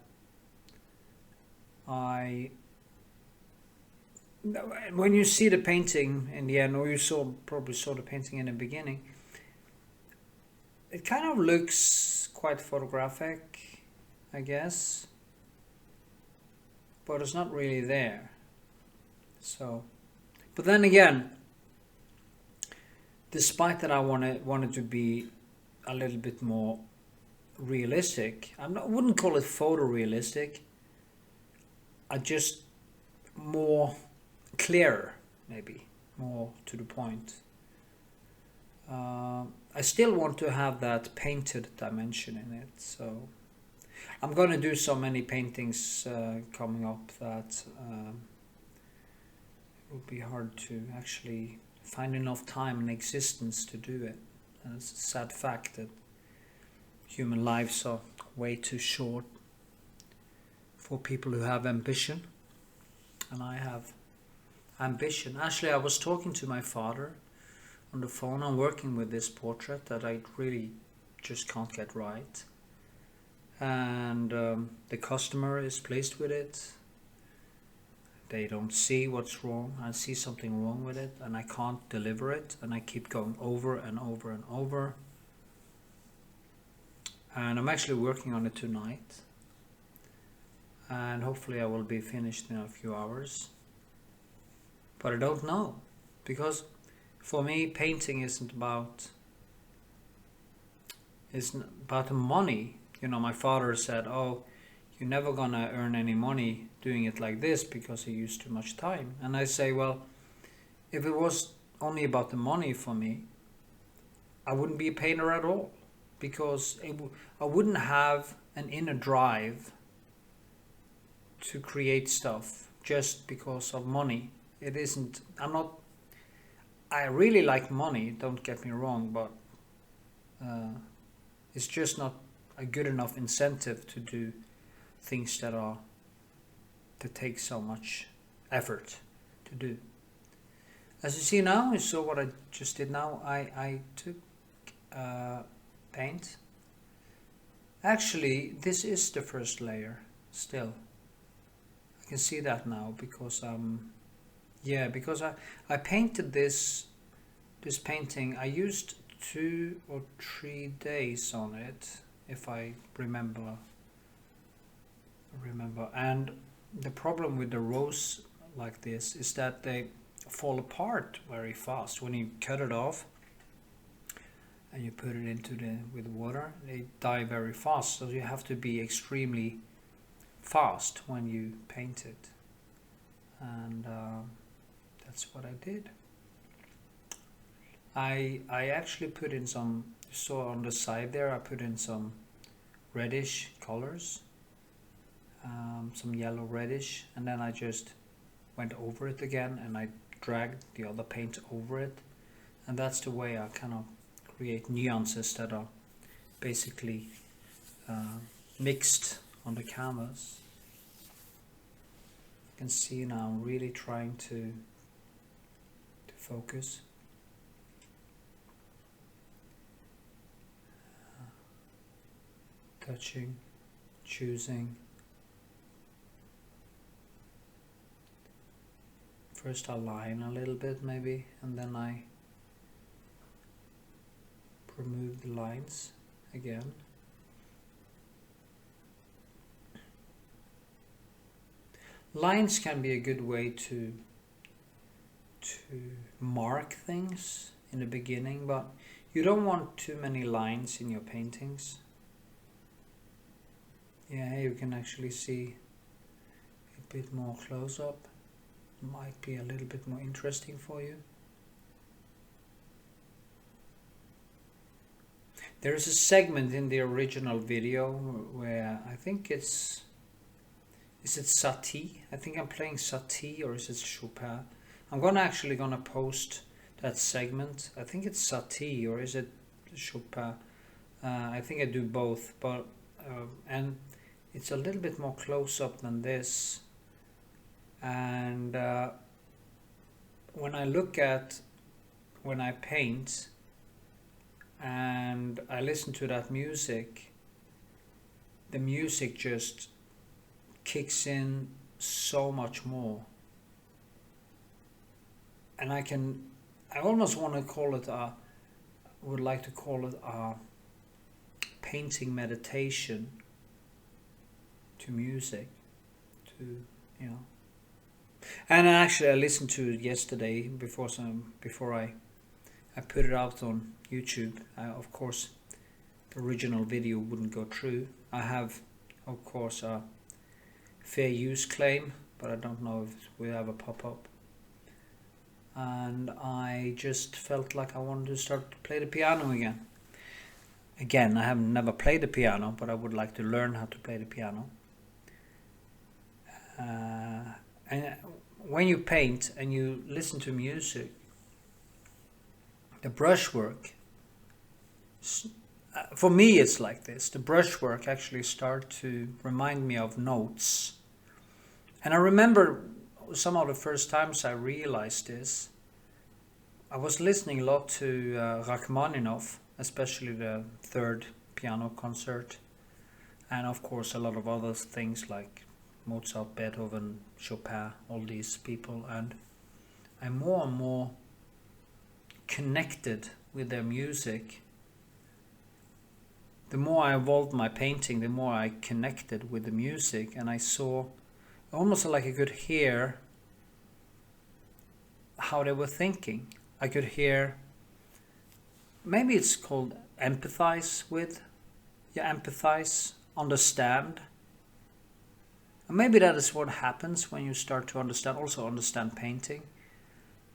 when you see the painting in the end, or you probably saw the painting in the beginning, it kind of looks quite photographic, I guess, but it's not really there. So, but then again, despite that I wanted to be a little bit more realistic, I wouldn't call it photorealistic, I just more clearer, maybe more to the point. I still want to have that painted dimension in it, so I'm gonna do so many paintings coming up that it would be hard to actually find enough time and existence to do it. And it's a sad fact that human lives are way too short for people who have ambition. And I have ambition. Actually, I was talking to my father on the phone. I'm working with this portrait that I really just can't get right. And the customer is pleased with it. They don't see what's wrong. I see something wrong with it and I can't deliver it, and I keep going over and over and over. And I'm actually working on it tonight, and hopefully I will be finished in a few hours. But I don't know, because for me painting isn't about the money. You know, my father said, oh, you're never gonna earn any money doing it like this because you use too much time. And I say, well, if it was only about the money for me, I wouldn't be a painter at all, because I wouldn't have an inner drive to create stuff just because of money. It isn't, I really like money, don't get me wrong, but it's just not a good enough incentive to do things that take so much effort to do. As you see now, you saw what I just did now. I took paint. Actually, this is the first layer still. I can see that now because because I painted this painting. I used 2 or 3 days on it, if I remember. And the problem with the rose like this is that they fall apart very fast when you cut it off and you put it into with water. They die very fast, so you have to be extremely fast when you paint it. And that's what I did. I actually put in some, you saw on the side there, I put in some reddish colors, some yellow reddish, and then I just went over it again and I dragged the other paint over it. And that's the way I kind of create nuances that are basically mixed on the canvas. You can see now I'm really trying to focus. Touching, choosing. First I line a little bit maybe, and then I remove the lines again. Lines can be a good way to mark things in the beginning, but you don't want too many lines in your paintings. Yeah, you can actually see a bit more close up. Might be a little bit more interesting for you. There is a segment in the original video where I think is it Satie? I think I'm playing Satie, or is it Chopin? I'm actually gonna post that segment. I think it's Satie, or is it Chopin? I think I do both, but and it's a little bit more close up than this. And when I paint and I listen to that music, the music just kicks in so much more. And I almost want to call it would like to call it a painting meditation to music, to, you know. And actually I listened to it yesterday before I put it out on YouTube. Of course the original video wouldn't go through. I have of course a fair use claim, but I don't know if we have a pop-up. And I just felt like I wanted to start to play the piano again. Again, I have never played the piano, but I would like to learn how to play the piano. And when you paint and you listen to music, the brushwork, for me it's like this. The brushwork actually start to remind me of notes. And I remember some of the first times I realized this, I was listening a lot to Rachmaninoff, especially the third piano concert, and of course a lot of other things like Mozart, Beethoven, Chopin, all these people, and I'm more and more connected with their music. The more I evolved my painting, the more I connected with the music, and I saw almost like I could hear how they were thinking. I could hear, maybe it's called empathize with, empathize, understand. And maybe that is what happens when you start to understand painting.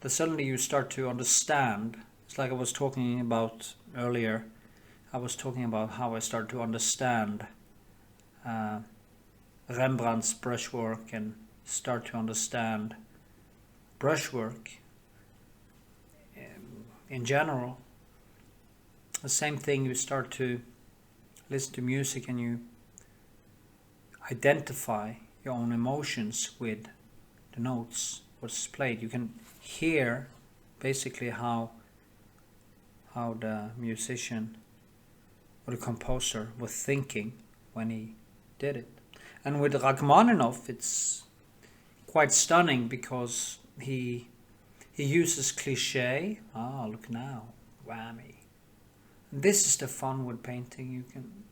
That suddenly you start to understand. It's like I was talking about earlier. I was talking about how I started to understand Rembrandt's brushwork and start to understand brushwork in general. The same thing, you start to listen to music and you identify your own emotions with the notes, what's played. You can hear basically how the musician or the composer was thinking when he did it. And with Rachmaninoff, it's quite stunning because he uses cliché. Look now, whammy. And this is the fun with painting. You can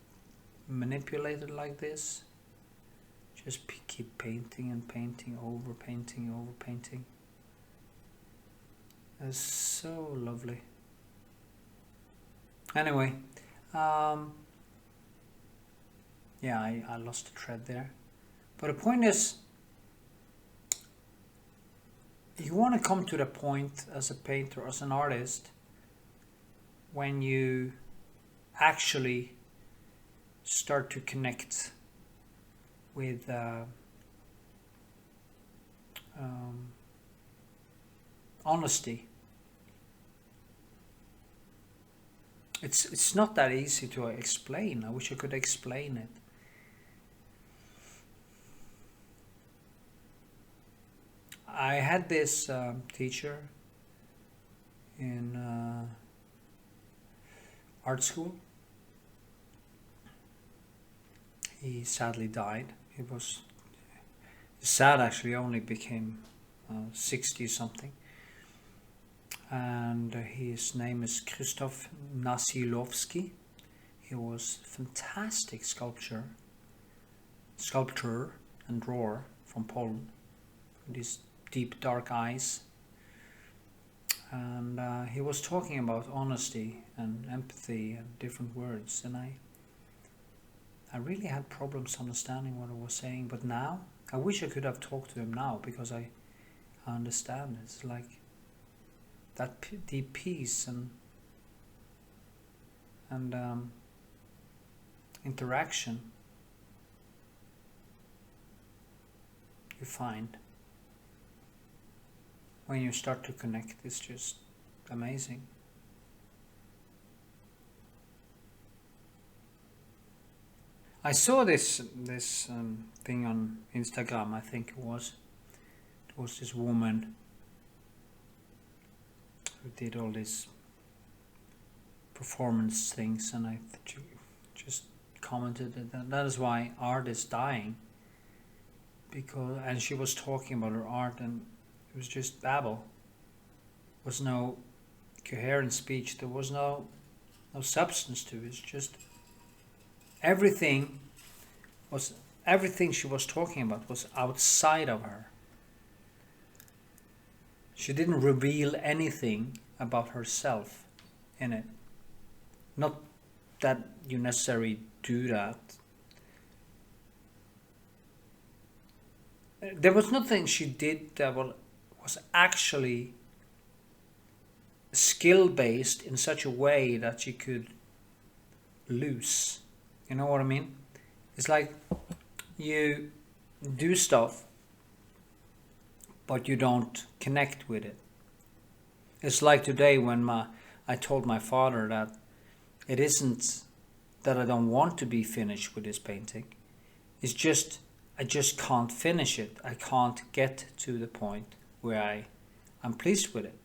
manipulate it like this. Just keep painting and painting, over painting. It's so lovely. Anyway, yeah, I lost the thread there. But the point is, you want to come to the point as a painter, as an artist, when you actually start to connect with honesty. It's not that easy to explain. I wish I could explain it. I had this teacher in art school. He sadly died. He was sad, actually, only became 60 something. And his name is Krzysztof Nasilowski. He was a fantastic sculptor and drawer from Poland, with his deep dark eyes. And he was talking about honesty and empathy and different words, and I really had problems understanding what I was saying. But now I wish I could have talked to him now, because I understand. It's like that deep peace and interaction you find when you start to connect is just amazing. I saw this thing on Instagram. I think it was this woman who did all these performance things, and I just commented that that is why art is dying. And she was talking about her art, and it was just babble. There was no coherent speech. There was no substance to it. It's just everything she was talking about was outside of her. She didn't reveal anything about herself in it. Not that you necessarily do that. There was nothing she did that was actually skill-based in such a way that she could loose. You know what I mean? It's like you do stuff, but you don't connect with it. It's like today when I told my father that it isn't that I don't want to be finished with this painting. It's just I just can't finish it. I can't get to the point where I'm pleased with it.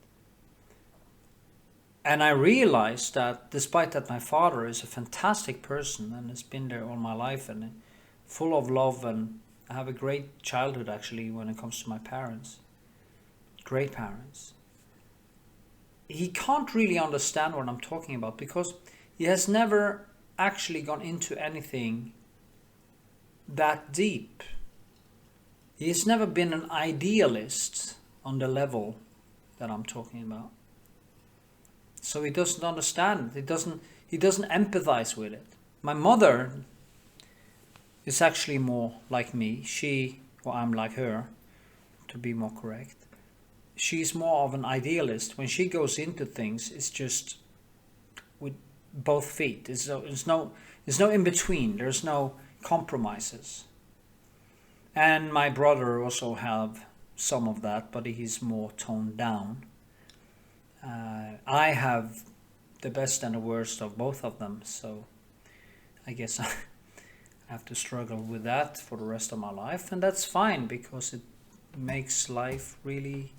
And I realized that despite that my father is a fantastic person and has been there all my life and full of love, and I have a great childhood actually when it comes to my parents. Great parents. He can't really understand what I'm talking about because he has never actually gone into anything that deep. He has never been an idealist on the level that I'm talking about. So he doesn't understand it. He doesn't empathize with it. My mother is actually more like me. I'm like her, to be more correct. She's more of an idealist. When she goes into things, it's just with both feet. There's no in between. There's no compromises. And my brother also have some of that, but he's more toned down. I have the best and the worst of both of them, so I guess I have to struggle with that for the rest of my life, and that's fine because it makes life really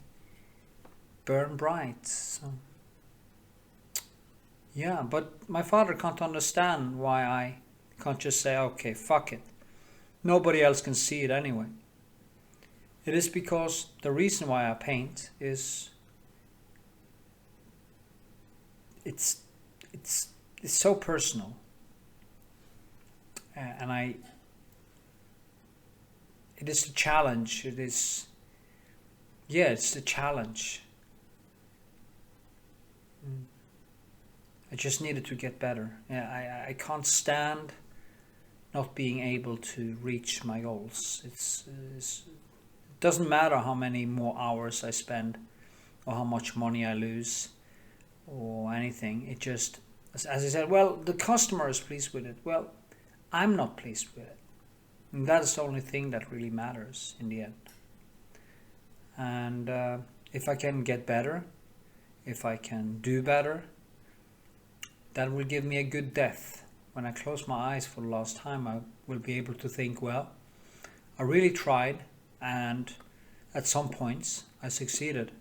burn bright. So yeah, but my father can't understand why I can't just say, okay, fuck it. Nobody else can see it anyway. It is because the reason why I paint is it's so personal, and it is a challenge. It's a challenge. I just needed to get better. I can't stand not being able to reach my goals. It doesn't matter how many more hours I spend or how much money I lose or anything. It just, as I said, well, the customer is pleased with it. Well, I'm not pleased with it. And that is the only thing that really matters in the end. And if I can get better, if I can do better, that will give me a good death. When I close my eyes for the last time, I will be able to think, well, I really tried, and at some points I succeeded.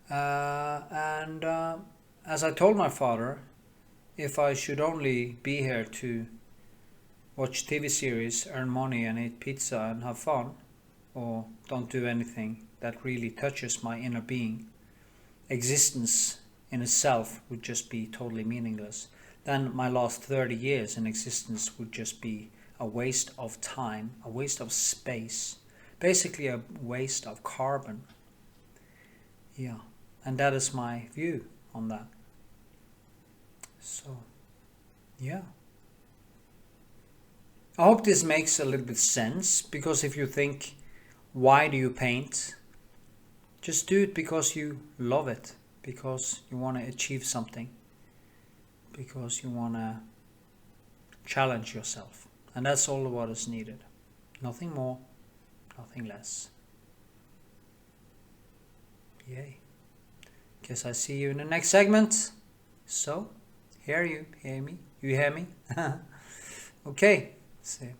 And as I told my father, if I should only be here to watch TV series, earn money and eat pizza and have fun, or don't do anything that really touches my inner being, existence in itself would just be totally meaningless. Then my last 30 years in existence would just be a waste of time, a waste of space, basically a waste of carbon. Yeah, and that is my view on that. So, yeah. I hope this makes a little bit sense, because if you think, why do you paint? Just do it because you love it, because you want to achieve something, because you want to challenge yourself. And that's all what is needed. Nothing more, nothing less. Yay. Guess I see you in the next segment. So, hear me? You hear me? Okay. See.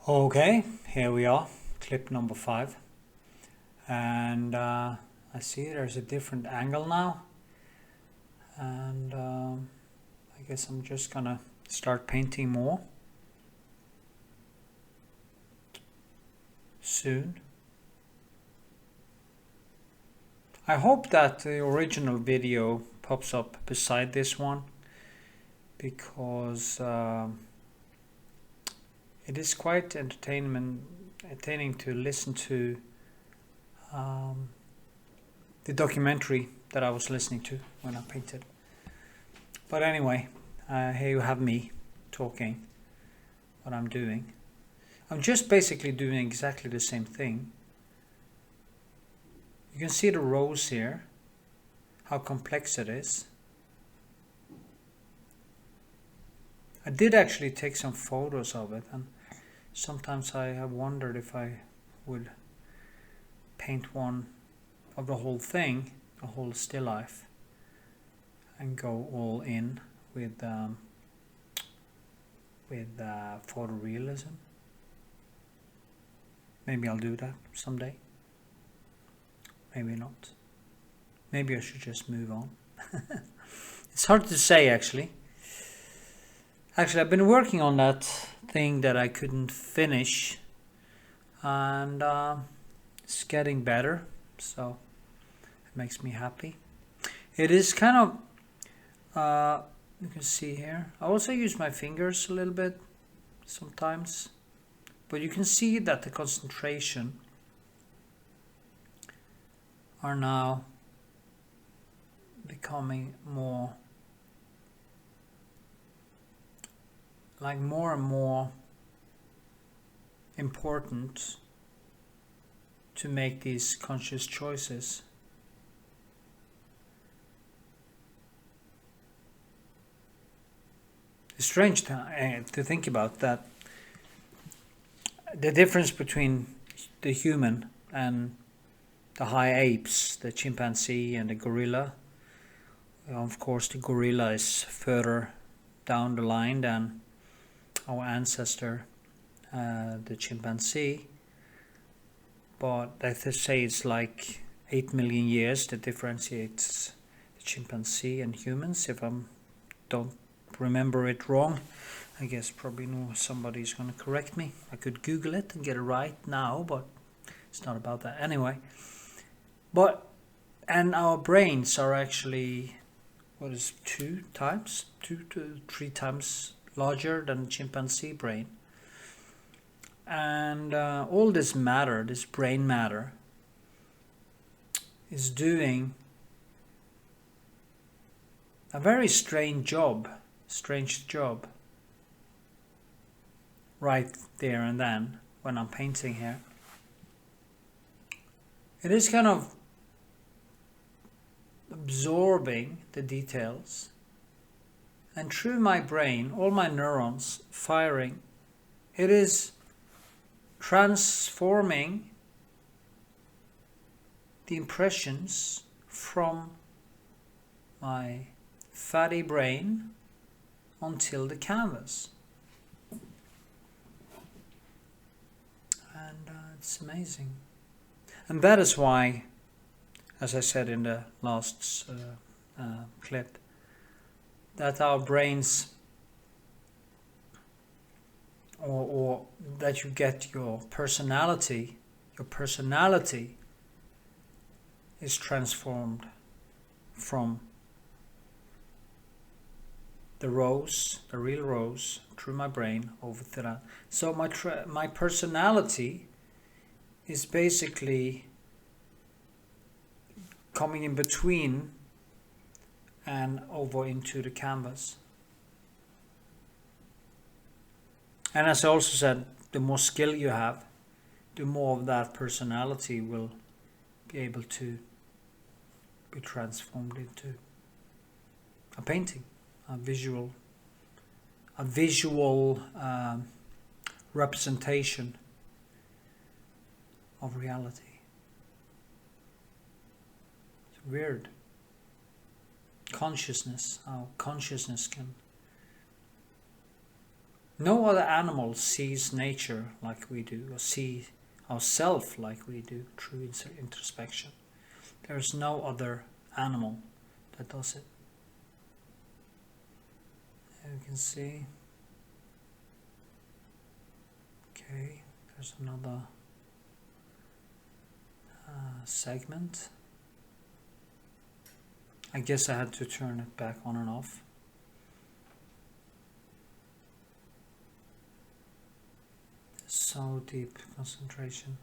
Okay, here we are, clip number 5. And I see there's a different angle now. And I guess I'm just gonna start painting more soon. I hope that the original video pops up beside this one, because it is quite entertaining to listen to the documentary that I was listening to when I painted. But anyway, here you have me talking what I'm doing. I'm just basically doing exactly the same thing. You can see the rose here. how complex it is. I did actually take some photos of it, and sometimes I have wondered if I would paint one of the whole thing, the whole still life, and go all in with photorealism. Maybe I'll do that someday. Maybe not. Maybe I should just move on. It's hard to say, actually. Actually, I've been working on that thing that I couldn't finish, and it's getting better, so it makes me happy. It is kind of, you can see here, I also use my fingers a little bit sometimes, but you can see that the concentration are now becoming more and more important to make these conscious choices. It's strange to think about that. The difference between the human and the high apes, the chimpanzee and the gorilla. Of course, the gorilla is further down the line than our ancestor, the chimpanzee. But they say it's like 8 million years that differentiates the chimpanzee and humans, if I don't remember it wrong. I guess probably somebody's going to correct me. I could Google it and get it right now, but it's not about that anyway. And our brains are actually, what is 2 to 3 times larger than the chimpanzee brain. And all this matter, this brain matter, is doing a very strange job right there and then when I'm painting here. It is kind of absorbing the details, and through my brain, all my neurons firing, it is transforming the impressions from my fatty brain onto the canvas. And it's amazing. And that is why, as I said in the last clip, that our brains, or that you get your personality is transformed from the real Rose, through my brain over to that. So my personality is basically coming in between and over into the canvas. And as I also said, the more skill you have, the more of that personality will be able to be transformed into a painting, a visual representation of reality. It's weird. Consciousness, how consciousness can... No other animal sees nature like we do, or see ourselves like we do through introspection. There is no other animal that does it. There you can see. Okay, there's another segment. I guess I had to turn it back on and off. So deep concentration.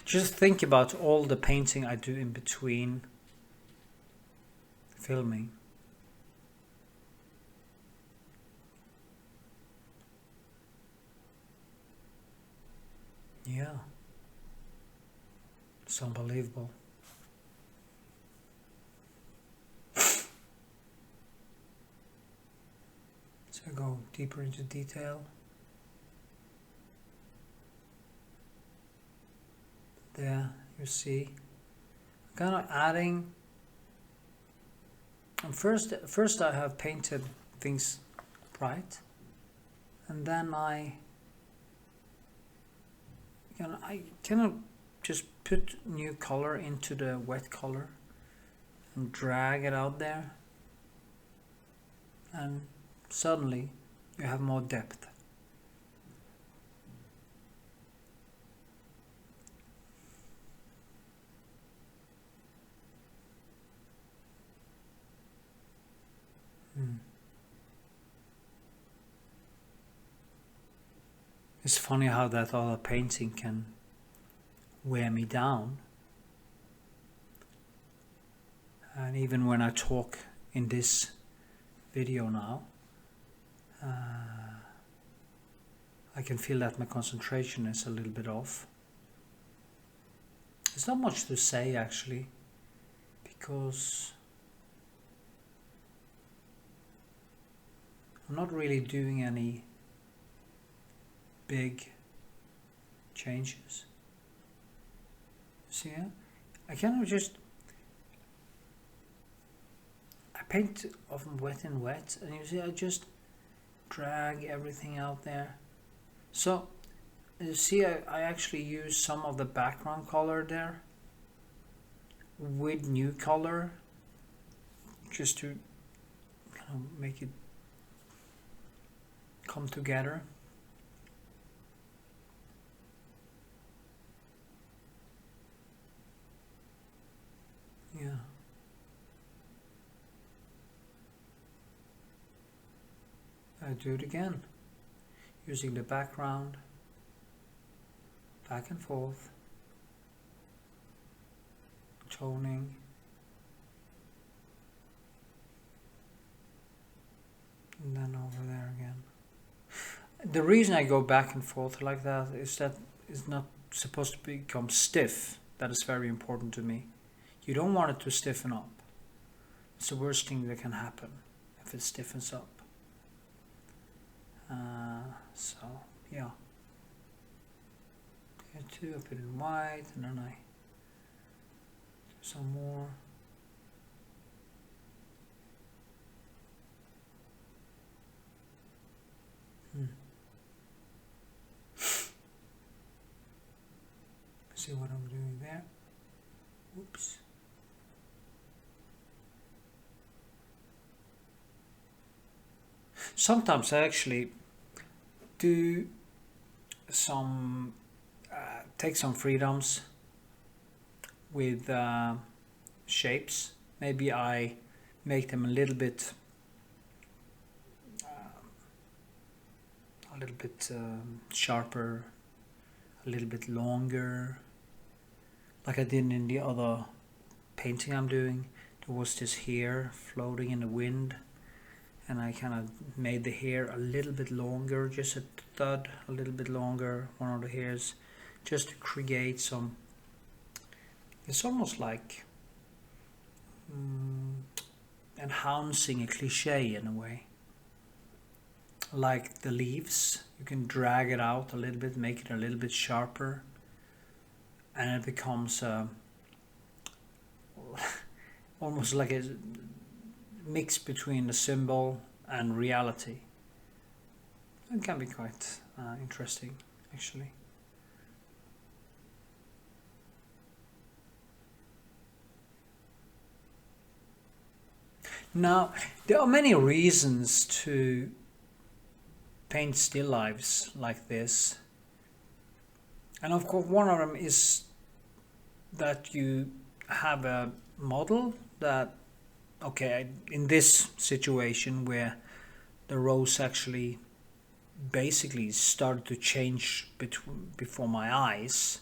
Just think about all the painting I do in between filming. Yeah. It's unbelievable. So go deeper into detail. There, you see, kind of adding. And first I have painted things bright, and then I kind of just put new color into the wet color and drag it out there, and suddenly you have more depth. It's funny how that other painting can wear me down. And even when I talk in this video now, I can feel that my concentration is a little bit off. There's not much to say actually, because I'm not really doing any big changes. See, I kind of just, I paint often wet and wet, and you see I just drag everything out there. So you see I actually use some of the background color there with new color, just to kind of make it come together. Yeah. I do it again, using the background, back and forth, toning, and then over there again. The reason I go back and forth like that is that it's not supposed to become stiff. That is very important to me. You don't want it to stiffen up. It's the worst thing that can happen if it stiffens up. So yeah, here too, I put it in white, and then I do some more. See what I'm doing there. Oops. Sometimes I actually do some, take some freedoms with shapes. Maybe I make them a little bit sharper, a little bit longer, like I did in the other painting I'm doing. There was this hair floating in the wind, and I kind of made the hair a little bit longer, just a thud, a little bit longer, one of the hairs, just to create some, it's almost like enhancing a cliche in a way. Like the leaves, you can drag it out a little bit, make it a little bit sharper, and it becomes almost like a mix between the symbol and reality. It can be quite interesting, actually. Now, there are many reasons to paint still lifes like this, and of course one of them is that you have a model that, okay, in this situation where the rose actually basically started to change before my eyes,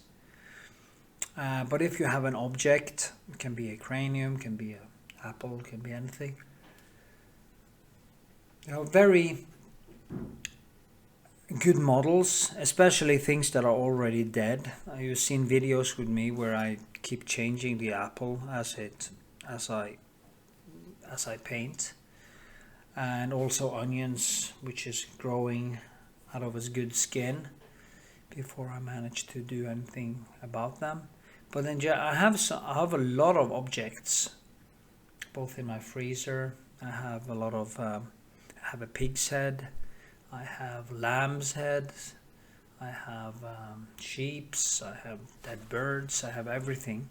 but if you have an object, it can be a cranium, can be an apple, can be anything, you know, very good models, especially things that are already dead. You've seen videos with me where I keep changing the apple as I paint, and also onions, which is growing out of its good skin before I manage to do anything about them. But then I have a lot of objects, both in my freezer. I have a lot of I have a pig's head, I have lamb's heads, I have sheep's, I have dead birds, I have everything.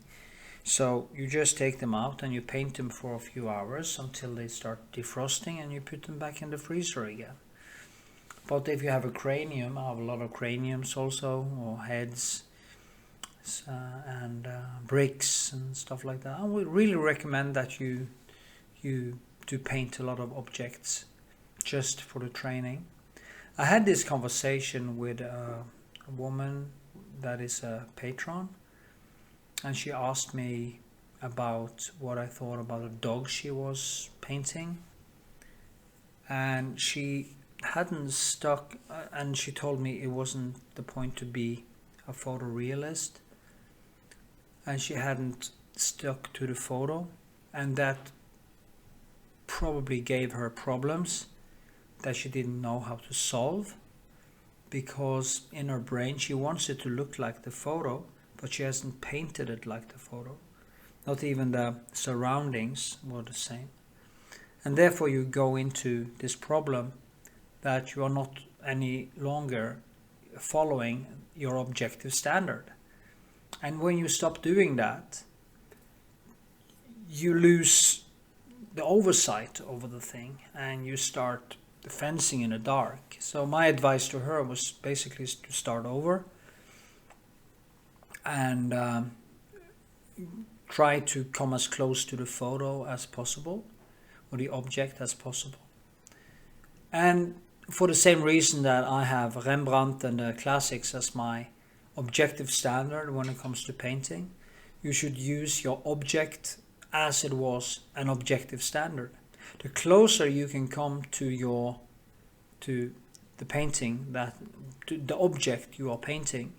So you just take them out and you paint them for a few hours until they start defrosting, and you put them back in the freezer again. But if you have a cranium, I have a lot of craniums also, or heads, and bricks and stuff like that. I would really recommend that you do paint a lot of objects just for the training. I had this conversation with a woman that is a patron, and she asked me about what I thought about a dog she was painting, and she hadn't stuck, and she told me it wasn't the point to be a photorealist, and she hadn't stuck to the photo, and that probably gave her problems that she didn't know how to solve, because in her brain she wants it to look like the photo, but she hasn't painted it like the photo. Not even the surroundings were the same. And therefore you go into this problem that you are not any longer following your objective standard. And when you stop doing that, you lose the oversight over the thing, and you start fencing in the dark. So my advice to her was basically to start over and try to come as close to the photo as possible, or the object as possible. And for the same reason that I have Rembrandt and the classics as my objective standard when it comes to painting, you should use your object as it was an objective standard. The closer you can come to the painting, to the object you are painting,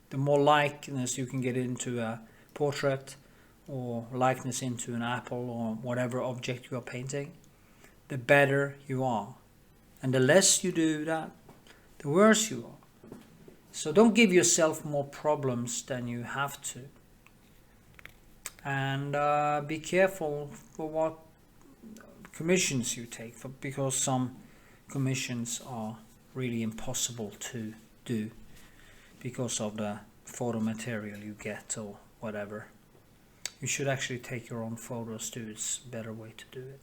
the more likeness you can get into a portrait, or likeness into an apple, or whatever object you are painting, the better you are. And the less you do that, the worse you are. So don't give yourself more problems than you have to. And be careful for what commissions you take, because some commissions are really impossible to do because of the photo material you get or whatever. You should actually take your own photos too. It's a better way to do it.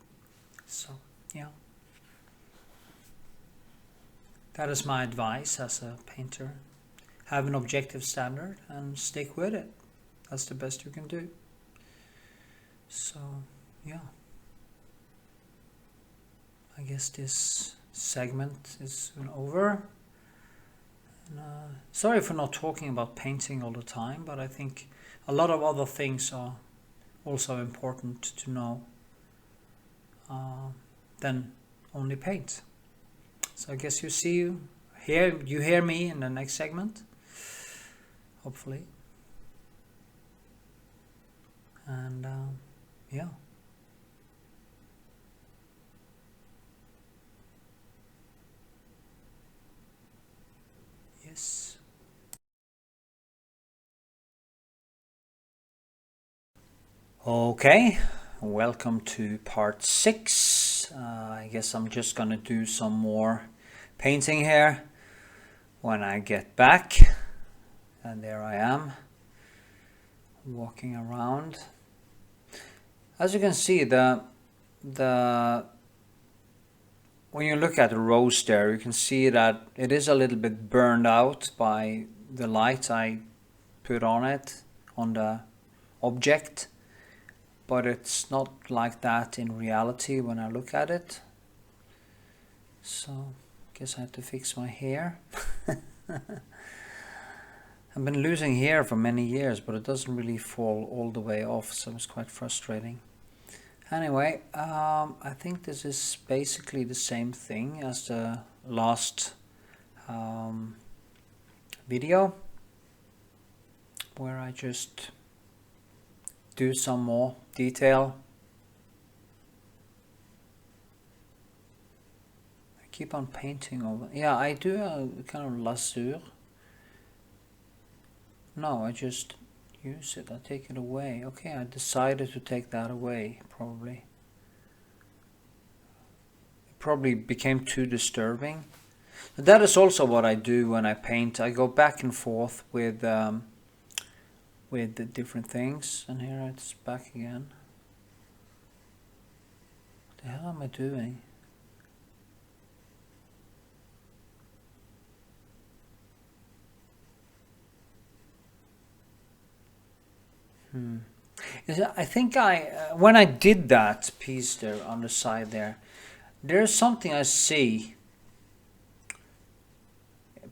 So yeah, that is my advice as a painter. Have an objective standard and stick with it. That's the best you can do. So yeah, I guess this segment is soon over. And, sorry for not talking about painting all the time, but I think a lot of other things are also important to know than only paint. So I guess you hear me in the next segment, hopefully. And yeah. Yes. Okay, welcome to part 6. I guess I'm just gonna do some more painting here when I get back. And there I am, walking around. As you can see, when you look at the rose there, you can see that it is a little bit burned out by the light I put on it, on the object. But it's not like that in reality when I look at it. So I guess I have to fix my hair. I've been losing hair for many years, but it doesn't really fall all the way off, so it's quite frustrating. Anyway, I think this is basically the same thing as the last video, where I just do some more detail. I keep on painting over. Yeah, I do a kind of lasur. No, I just use it. I take it away. Okay, I decided to take that away, probably. It probably became too disturbing. But that is also what I do when I paint. I go back and forth with the different things. And here it's back again. What the hell am I doing? I think when I did that piece there on the side there, there's something I see,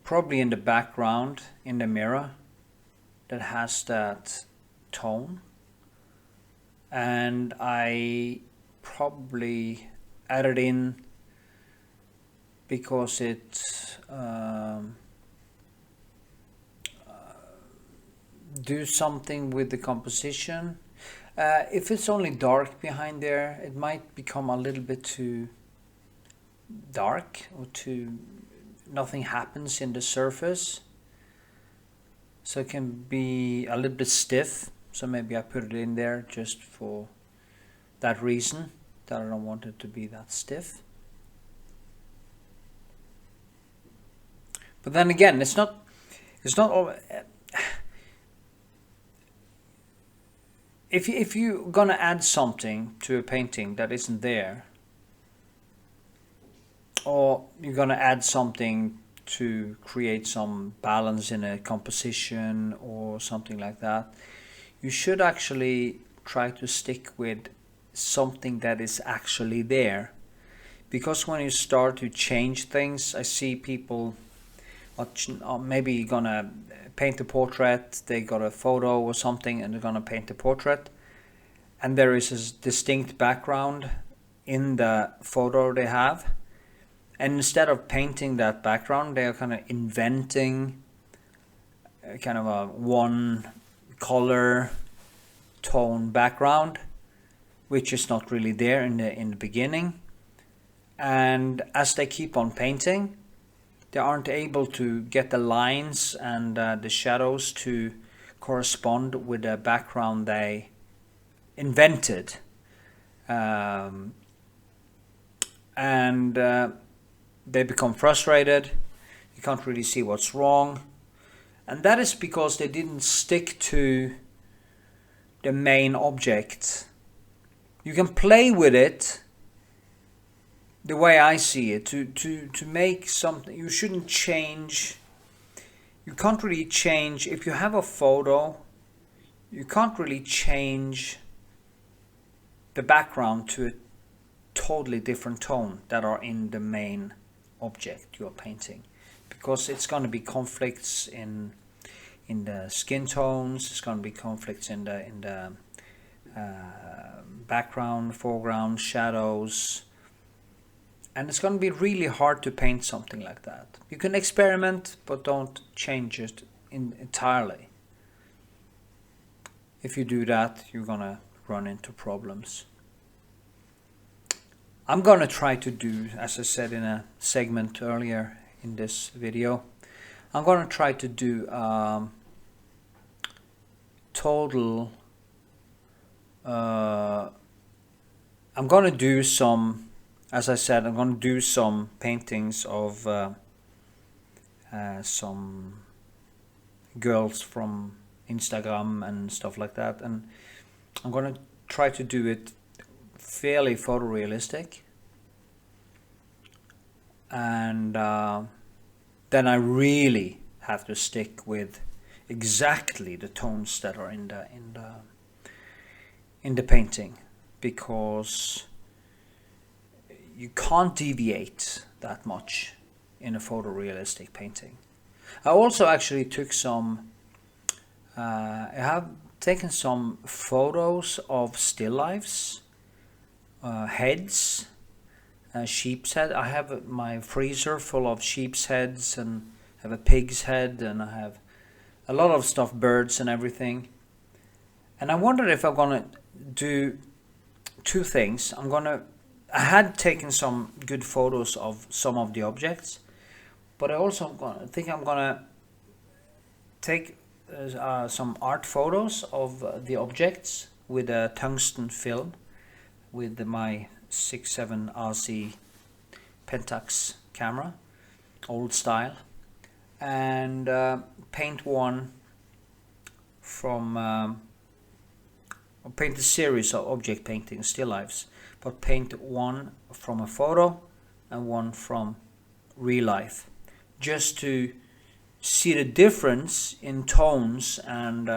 probably in the background in the mirror, that has that tone, and I probably added in because it do something with the composition. If it's only dark behind there, it might become a little bit too dark, or too nothing happens in the surface, so it can be a little bit stiff. So maybe I put it in there just for that reason, that I don't want it to be that stiff. But then again, it's not all. If you're gonna add something to a painting that isn't there, or you're gonna add something to create some balance in a composition or something like that, you should actually try to stick with something that is actually there. Because when you start to change things, I see people are maybe gonna paint a portrait, they got a photo or something, and they're gonna paint a portrait, and there is a distinct background in the photo they have, and instead of painting that background, they are kind of inventing kind of a one color tone background, which is not really there in the beginning. And as they keep on painting, they aren't able to get the lines and the shadows to correspond with the background they invented. They become frustrated. You can't really see what's wrong. And that is because they didn't stick to the main object. You can play with it the way I see it, to make something. You shouldn't change. You can't really change. If you have a photo, you can't really change the background to a totally different tone that are in the main object you're painting, because it's going to be conflicts in the skin tones. It's going to be conflicts in the background, foreground, shadows. And it's going to be really hard to paint something like that. You can experiment, but don't change it entirely. If you do that, you're going to run into problems. I'm going to try to do, as I said in a segment earlier in this video, I'm going to try to do total... I'm going to do some... As I said, I'm going to do some paintings of some girls from Instagram and stuff like that, and I'm going to try to do it fairly photorealistic, and then I really have to stick with exactly the tones that are in the painting, because you can't deviate that much in a photorealistic painting. I also actually took some, I have taken some photos of still lifes, heads, sheep's head. I have my freezer full of sheep's heads, and have a pig's head, and I have a lot of stuffed birds and everything. And I wondered if I'm gonna do two things. I had taken some good photos of some of the objects, but I also think I'm gonna take some art photos of the objects with a tungsten film with my 6.7 RC Pentax camera, old style, and paint one from paint a series of object painting still lifes, but paint one from a photo and one from real life, just to see the difference in tones and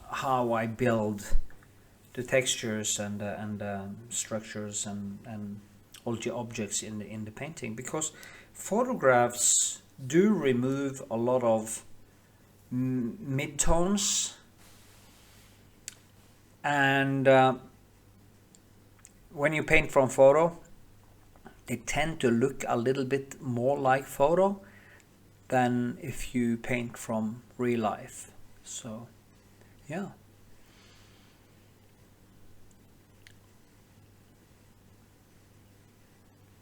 how I build the textures and structures and all the objects in the painting, because photographs do remove a lot of midtones, and when you paint from photo, they tend to look a little bit more like photo than if you paint from real life. So yeah.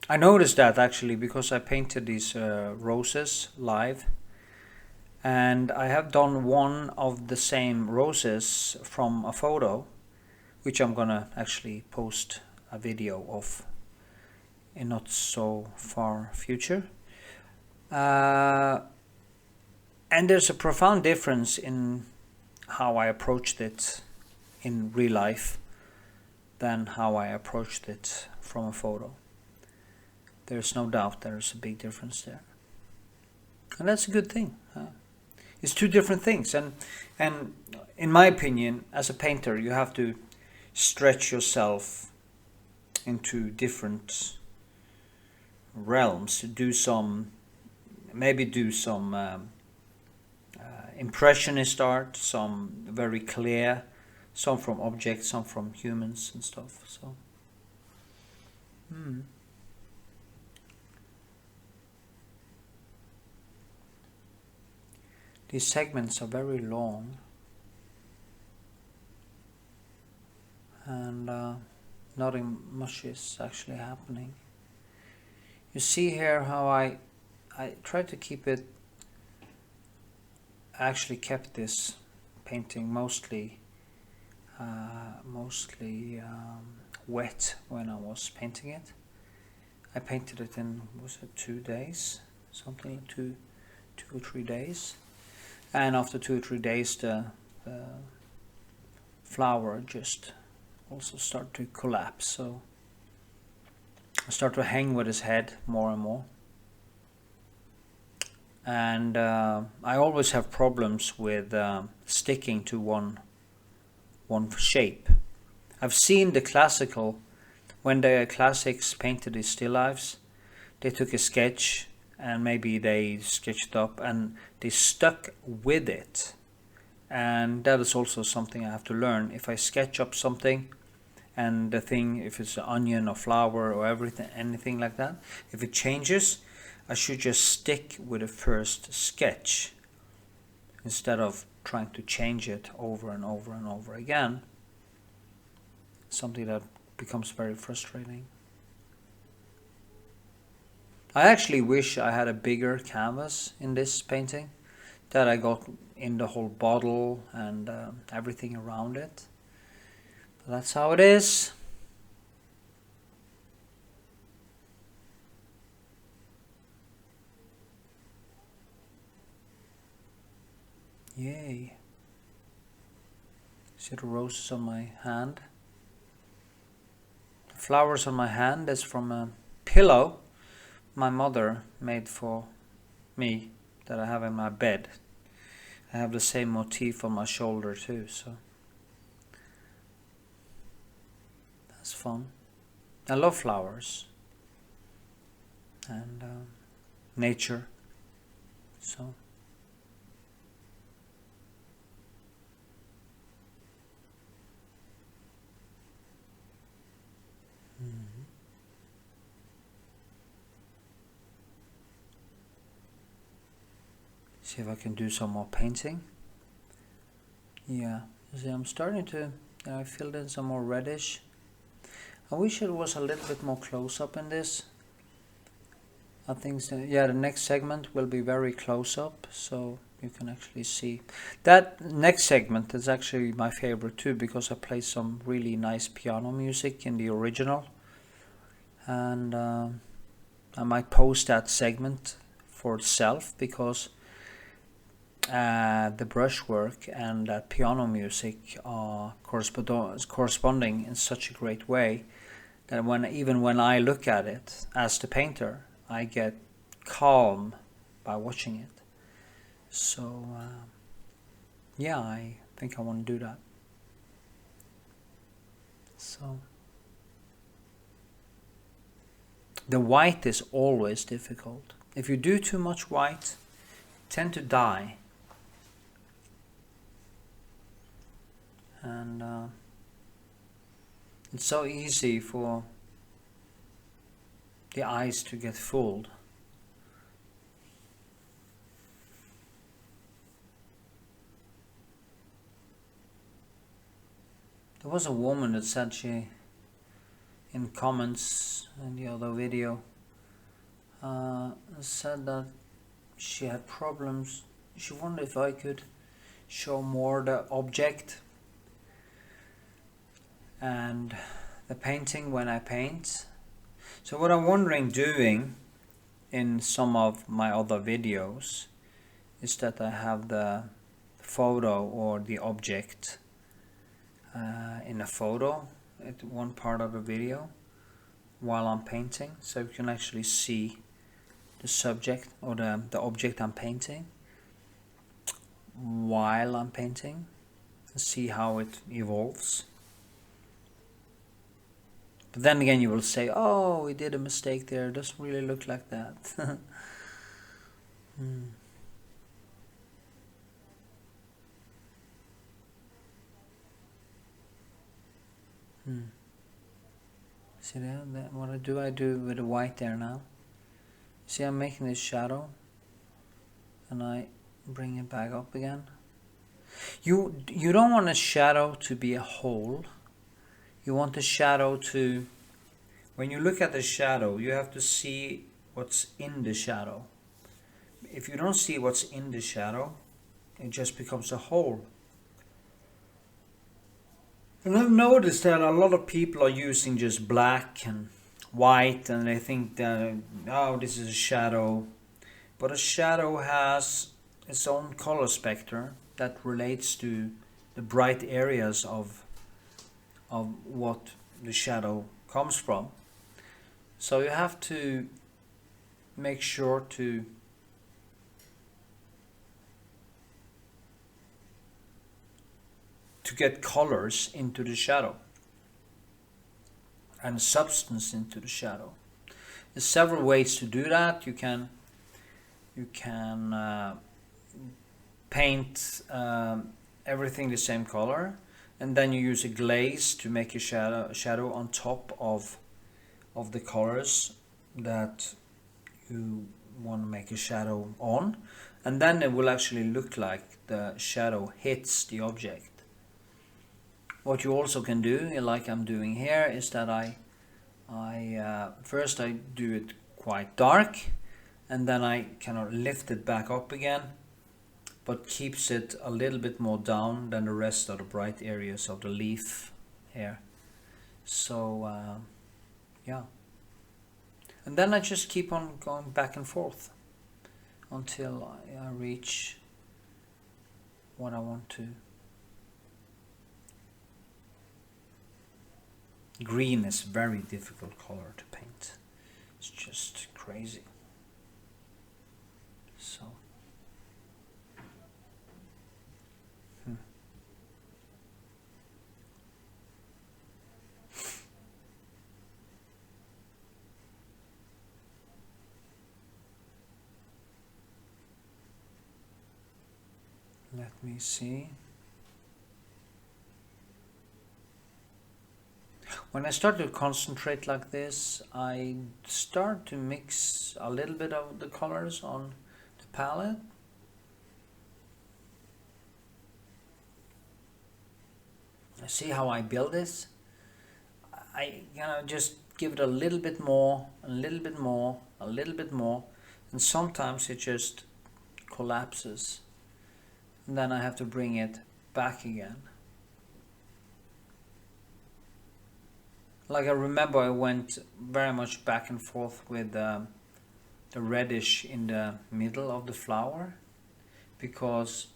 I noticed that actually, because I painted these roses live, and I have done one of the same roses from a photo, which I'm gonna actually post a video of in not so far future. And there's a profound difference in how I approached it in real life than how I approached it from a photo. There's no doubt there's a big difference there, and that's a good thing. It's two different things, and in my opinion, as a painter, you have to stretch yourself into different realms to do some, maybe do some impressionist art, some very clear, some from objects, some from humans and stuff. So these segments are very long, and nothing much is actually happening. You see here how I try to keep it. I actually kept this painting mostly wet when I was painting it. I painted it in, was it 2 days, something like two or 3 days, and after 2 or 3 days the flower just also start to collapse, so I start to hang with his head more and more. And I always have problems with sticking to one shape. I've seen the classical, when the classics painted these still lifes, they took a sketch and maybe they sketched up and they stuck with it. And that is also something I have to learn. If I sketch up something, and the thing, if it's an onion or flower or everything, anything like that, if it changes, I should just stick with the first sketch instead of trying to change it over and over and over again. Something that becomes very frustrating. I actually wish I had a bigger canvas in this painting, that I got in the whole bottle and everything around it. But that's how it is. Yay. See the roses on my hand? The flowers on my hand is from a pillow my mother made for me that I have in my bed. I have the same motif on my shoulder too, so that's fun. I love flowers and nature, so see if I can do some more painting. Yeah, you see, I'm starting to, I filled in some more reddish. I wish it was a little bit more close up in this. I think so. Yeah, the next segment will be very close up, so you can actually see. That next segment is actually my favorite too, because I play some really nice piano music in the original. And I might post that segment for itself, because the brushwork and that piano music are corresponding in such a great way that even when I look at it as the painter, I get calm by watching it. So yeah, I think I want to do that. So the white is always difficult. If you do too much white, you tend to die. And it's so easy for the eyes to get fooled. There was a woman that said, she, in comments in the other video, said that she had problems. She wondered if I could show more the object and the painting when I paint. So what I'm wondering doing in some of my other videos is that I have the photo or the object in a photo at one part of the video while I'm painting, so you can actually see the subject or the object I'm painting while I'm painting and see how it evolves. But then again, you will say, oh, we did a mistake there, it doesn't really look like that. See there, what do I do with the white there now? See, I'm making this shadow and I bring it back up again. You don't want a shadow to be a hole. You want the shadow to, when you look at the shadow, you have to see what's in the shadow. If you don't see what's in the shadow, it just becomes a hole. And I've noticed that a lot of people are using just black and white, and they think that, oh, this is a shadow. But a shadow has its own color spectrum that relates to the bright areas of what the shadow comes from. So you have to make sure to get colors into the shadow and substance into the shadow. There's several ways to do that. You can paint everything the same color, and then you use a glaze to make a shadow on top of the colors that you want to make a shadow on, and then it will actually look like the shadow hits the object. What you also can do, like I'm doing here, is that I first I do it quite dark, and then I kind of lift it back up again, but keeps it a little bit more down than the rest of the bright areas of the leaf here. So yeah, and then I just keep on going back and forth until I reach what I want to. Green is a very difficult color to paint. It's just crazy. So let me see. When I start to concentrate like this, I start to mix a little bit of the colors on the palette. See how I build this? I just give it a little bit more, a little bit more, a little bit more, and sometimes it just collapses. And then I have to bring it back again. Like I remember I went very much back and forth with the reddish in the middle of the flower, because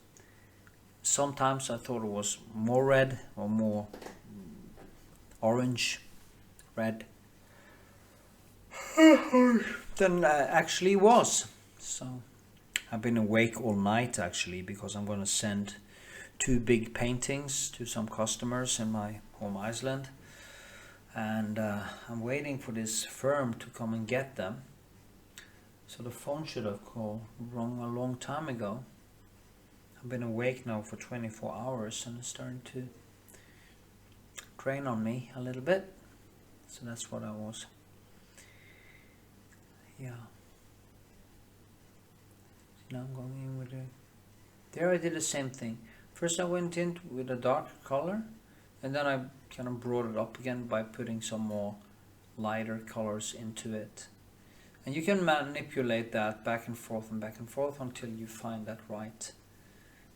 sometimes I thought it was more red or more orange, red than actually was. So I've been awake all night actually, because I'm going to send 2 big paintings to some customers in my home Iceland, and I'm waiting for this firm to come and get them. So the phone should have called wrong a long time ago. I've been awake now for 24 hours and it's starting to drain on me a little bit. So that's what I was. Yeah. Now I'm going in with there I did the same thing. First I went in with a dark color, and then I kind of brought it up again by putting some more lighter colors into it. And you can manipulate that back and forth until you find that right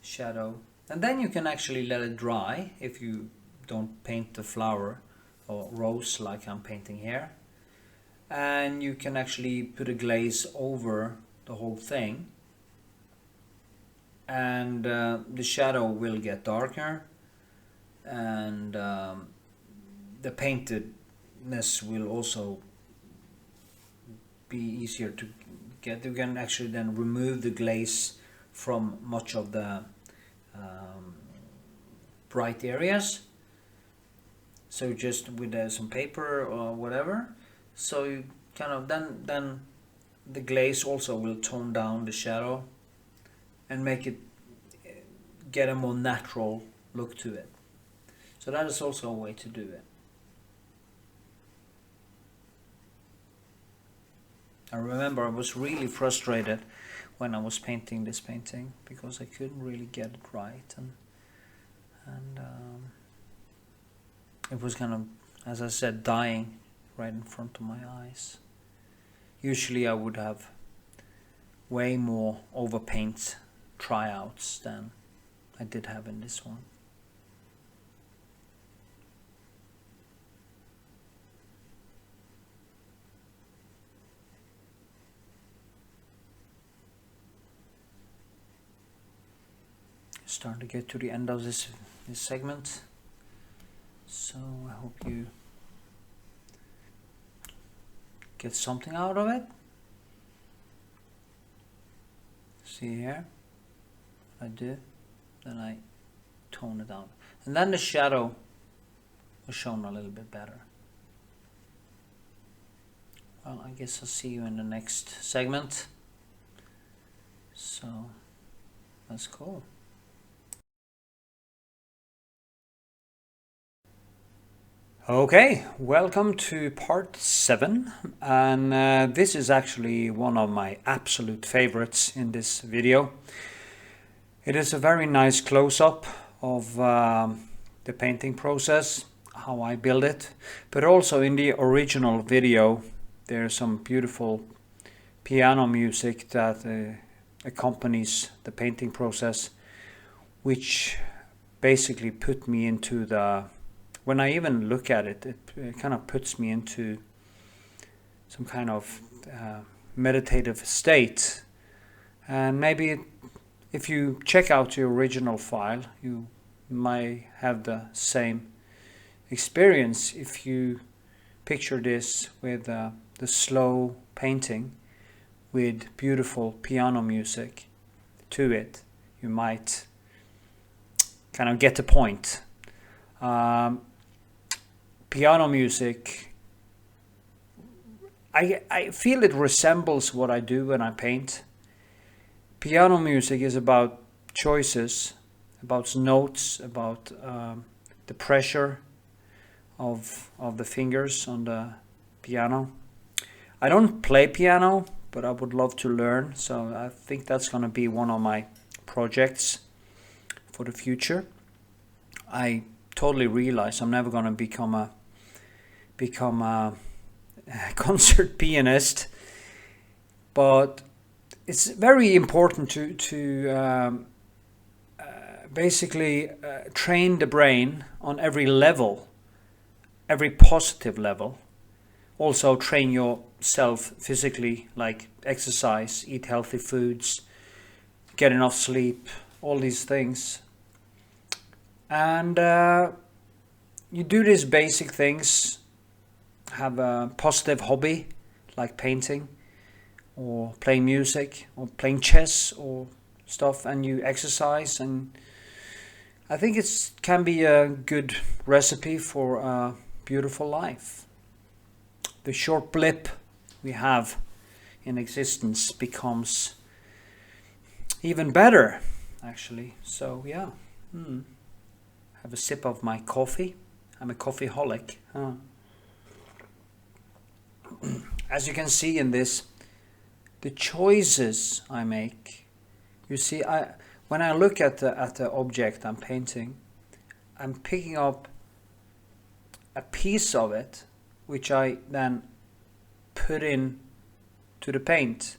shadow. And then you can actually let it dry if you don't paint the flower or rose like I'm painting here. And you can actually put a glaze over the whole thing. And the shadow will get darker, and the paintedness will also be easier to get. You can actually then remove the glaze from much of the bright areas. So just with some paper or whatever. So you kind of then the glaze also will tone down the shadow and make it get a more natural look to it. So that is also a way to do it. I remember I was really frustrated when I was painting this painting because I couldn't really get it right, and it was kind of, as I said, dying right in front of my eyes. Usually I would have way more overpaint tryouts than I did have in this one. Starting to get to the end of this segment, so I hope you get something out of it. See here, I do, then I tone it down, and then the shadow was shown a little bit better. Well, I guess I'll see you in the next segment, so let's go. Okay, welcome to part 7, and this is actually one of my absolute favorites in this video. It is a very nice close-up of the painting process, how I build it, but also in the original video there's some beautiful piano music that accompanies the painting process, which basically put me into the, when I even look at it, it kind of puts me into some kind of meditative state. And maybe if you check out the original file, you might have the same experience if you picture this with the slow painting with beautiful piano music to it. You might kind of get the point. Piano music, I feel it resembles what I do when I paint. Piano music is about choices, about notes, about the pressure of the fingers on the piano. I don't play piano, but I would love to learn, so I think that's going to be one of my projects for the future. I totally realized I'm never going to become a concert pianist, but it's very important to basically train the brain on every level, every positive level. Also train yourself physically, like exercise, eat healthy foods, get enough sleep, all these things. And you do these basic things, have a positive hobby like painting or playing music or playing chess or stuff, and you exercise, and I think it can be a good recipe for a beautiful life. The short blip we have in existence becomes even better, actually. So yeah, have a sip of my coffee. I'm a coffeeholic. As you can see in this, the choices I make. You see, when I look at the object I'm painting, I'm picking up a piece of it, which I then put in to the paint,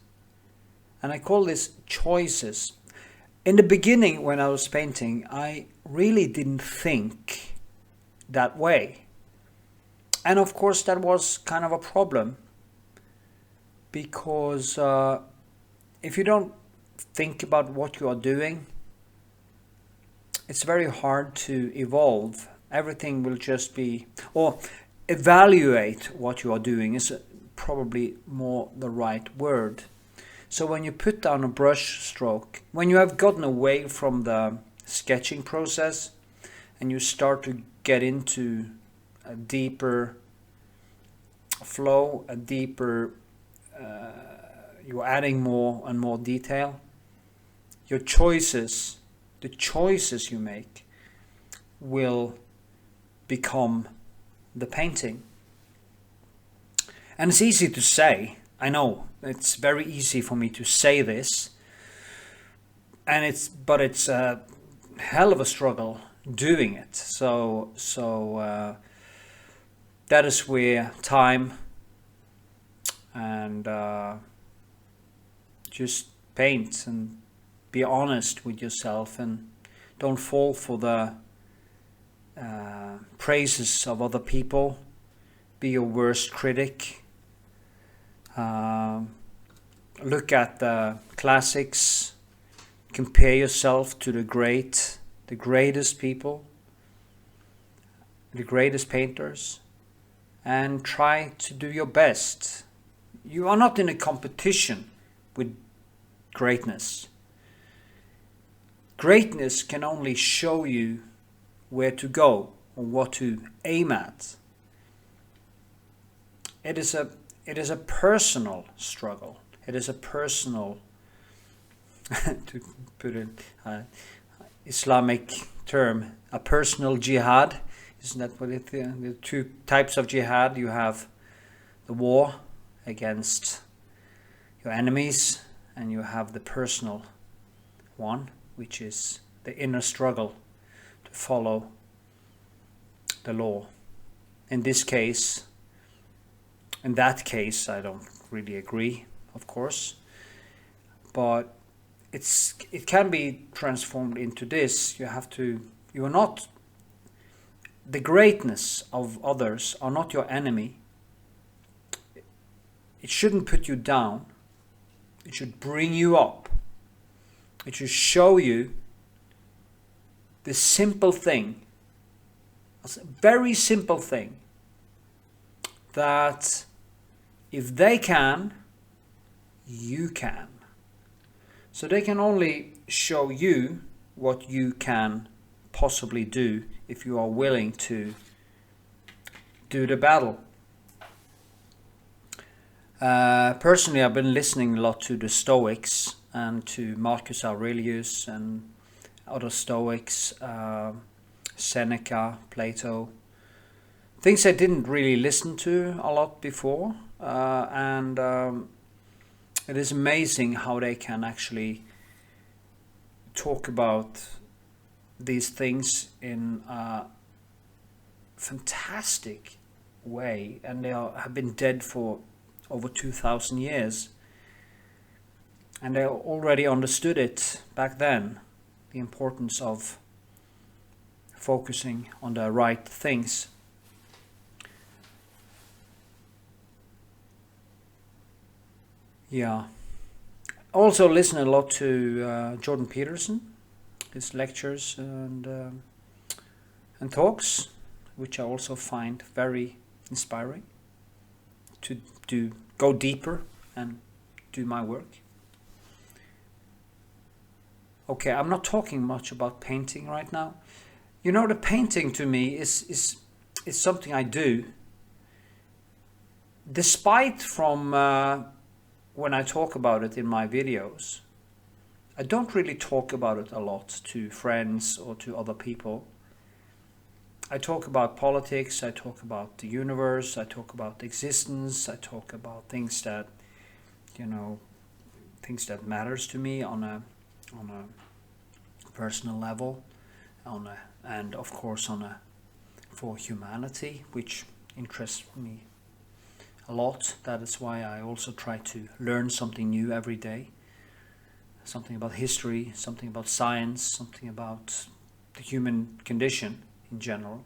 and I call this choices. In the beginning, when I was painting, I really didn't think that way, and of course that was kind of a problem, because if you don't think about what you are doing, it's very hard to evolve. Everything will just be, or evaluate what you are doing is probably more the right word. So when you put down a brush stroke, when you have gotten away from the sketching process and you start to get into a deeper flow, a deeper, you're adding more and more detail, your choices, the choices you make will become the painting. And it's easy to say, I know, it's very easy for me to say this, but it's a hell of a struggle doing it. So that is where time and just paint and be honest with yourself, and don't fall for the praises of other people. Be your worst critic. Look at the classics. Compare yourself to the greatest people, the greatest painters, and try to do your best. You are not in a competition with greatness. Greatness can only show you where to go or what to aim at. It is a personal struggle. It is a personal, to put an Islamic term, a personal jihad. Isn't that what it is? The two types of jihad. You have the war against your enemies, and you have the personal one, which is the inner struggle to follow the law. In that case, I don't really agree, of course, but it can be transformed into this. You are not, the greatness of others are not your enemy. It shouldn't put you down. It should bring you up. It should show you the simple thing, a very simple thing, that if they can, you can. So they can only show you what you can possibly do if you are willing to do the battle. Personally, I've been listening a lot to the Stoics and to Marcus Aurelius and other Stoics, Seneca, Plato. Things I didn't really listen to a lot before, and it is amazing how they can actually talk about these things in a fantastic way, and they have been dead for over 2,000 years. And they already understood it back then, the importance of focusing on the right things. Yeah. Also listen a lot to Jordan Peterson, his lectures and talks, which I also find very inspiring to go deeper and do my work. Okay, I'm not talking much about painting right now. You know, the painting to me is something I do. Despite from when I talk about it in my videos, I don't really talk about it a lot to friends or to other people. I talk about politics, I talk about the universe, I talk about existence, I talk about things that, you know, things that matters to me on a personal level, and of course for humanity, which interests me a lot. That is why I also try to learn something new every day, something about history, something about science, something about the human condition in general,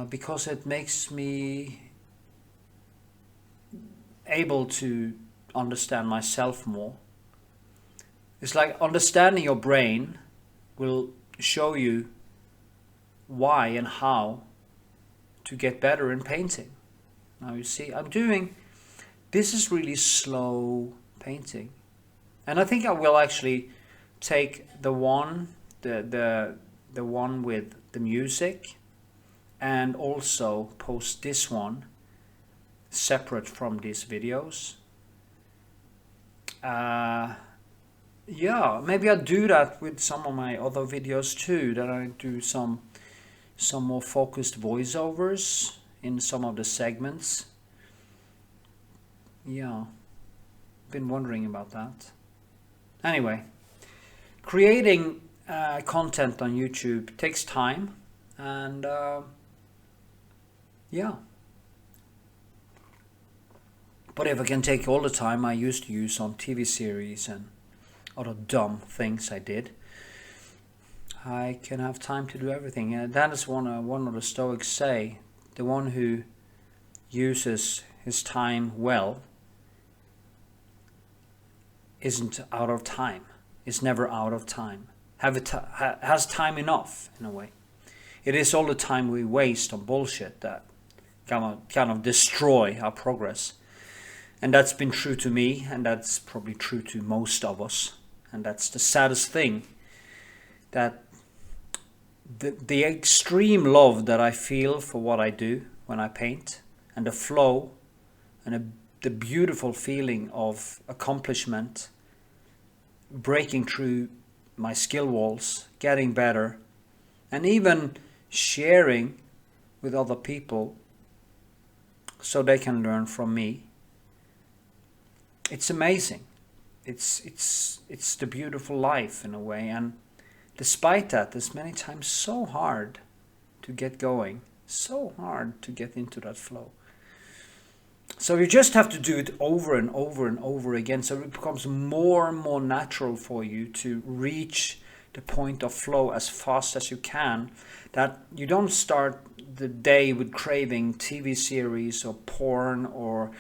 because it makes me able to understand myself more. It's like understanding your brain will show you why and how to get better in painting. Now you see, this is really slow painting. And I think I will actually take the one with the music and also post this one separate from these videos. Yeah, maybe I'll do that with some of my other videos too, that I do some more focused voiceovers in some of the segments. Yeah, been wondering about that. Anyway, creating content on YouTube takes time, and yeah. But if I can take all the time I used to use on TV series and other dumb things I did, I can have time to do everything. And that is one of the Stoics say, the one who uses his time well isn't out of time, is never out of time, has time enough in a way. It is all the time we waste on bullshit that kind of destroy our progress. And that's been true to me, and that's probably true to most of us. And that's the saddest thing, that the extreme love that I feel for what I do when I paint, and the flow and the beautiful feeling of accomplishment, breaking through my skill walls, getting better, and even sharing with other people so they can learn from me. It's amazing. It's the beautiful life in a way, and despite that, it's many times so hard to get going, so hard to get into that flow. So you just have to do it over and over and over again, so it becomes more and more natural for you to reach the point of flow as fast as you can, that you don't start the day with craving TV series or porn or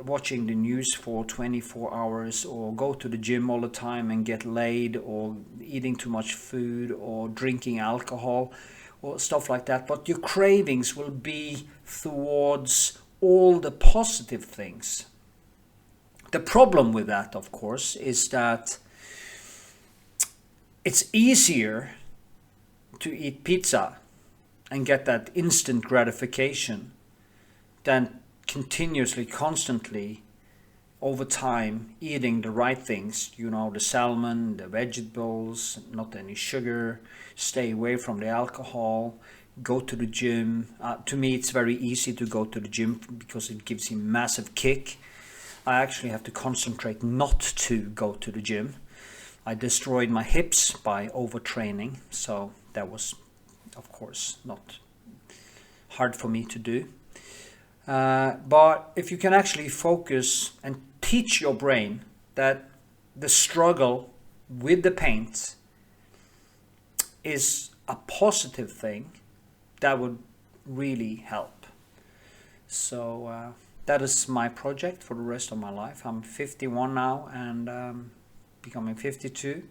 watching the news for 24 hours, or go to the gym all the time and get laid, or eating too much food, or drinking alcohol, or stuff like that. But your cravings will be towards all the positive things. The problem with that, of course, is that it's easier to eat pizza and get that instant gratification than continuously, constantly, over time, eating the right things. You know, the salmon, the vegetables, not any sugar, stay away from the alcohol, go to the gym. To me, it's very easy to go to the gym because it gives you a massive kick. I actually have to concentrate not to go to the gym. I destroyed my hips by overtraining, so that was of course not hard for me to do. But if you can actually focus and teach your brain that the struggle with the paint is a positive thing, that would really help. So that is my project for the rest of my life. I'm 51 now and becoming 52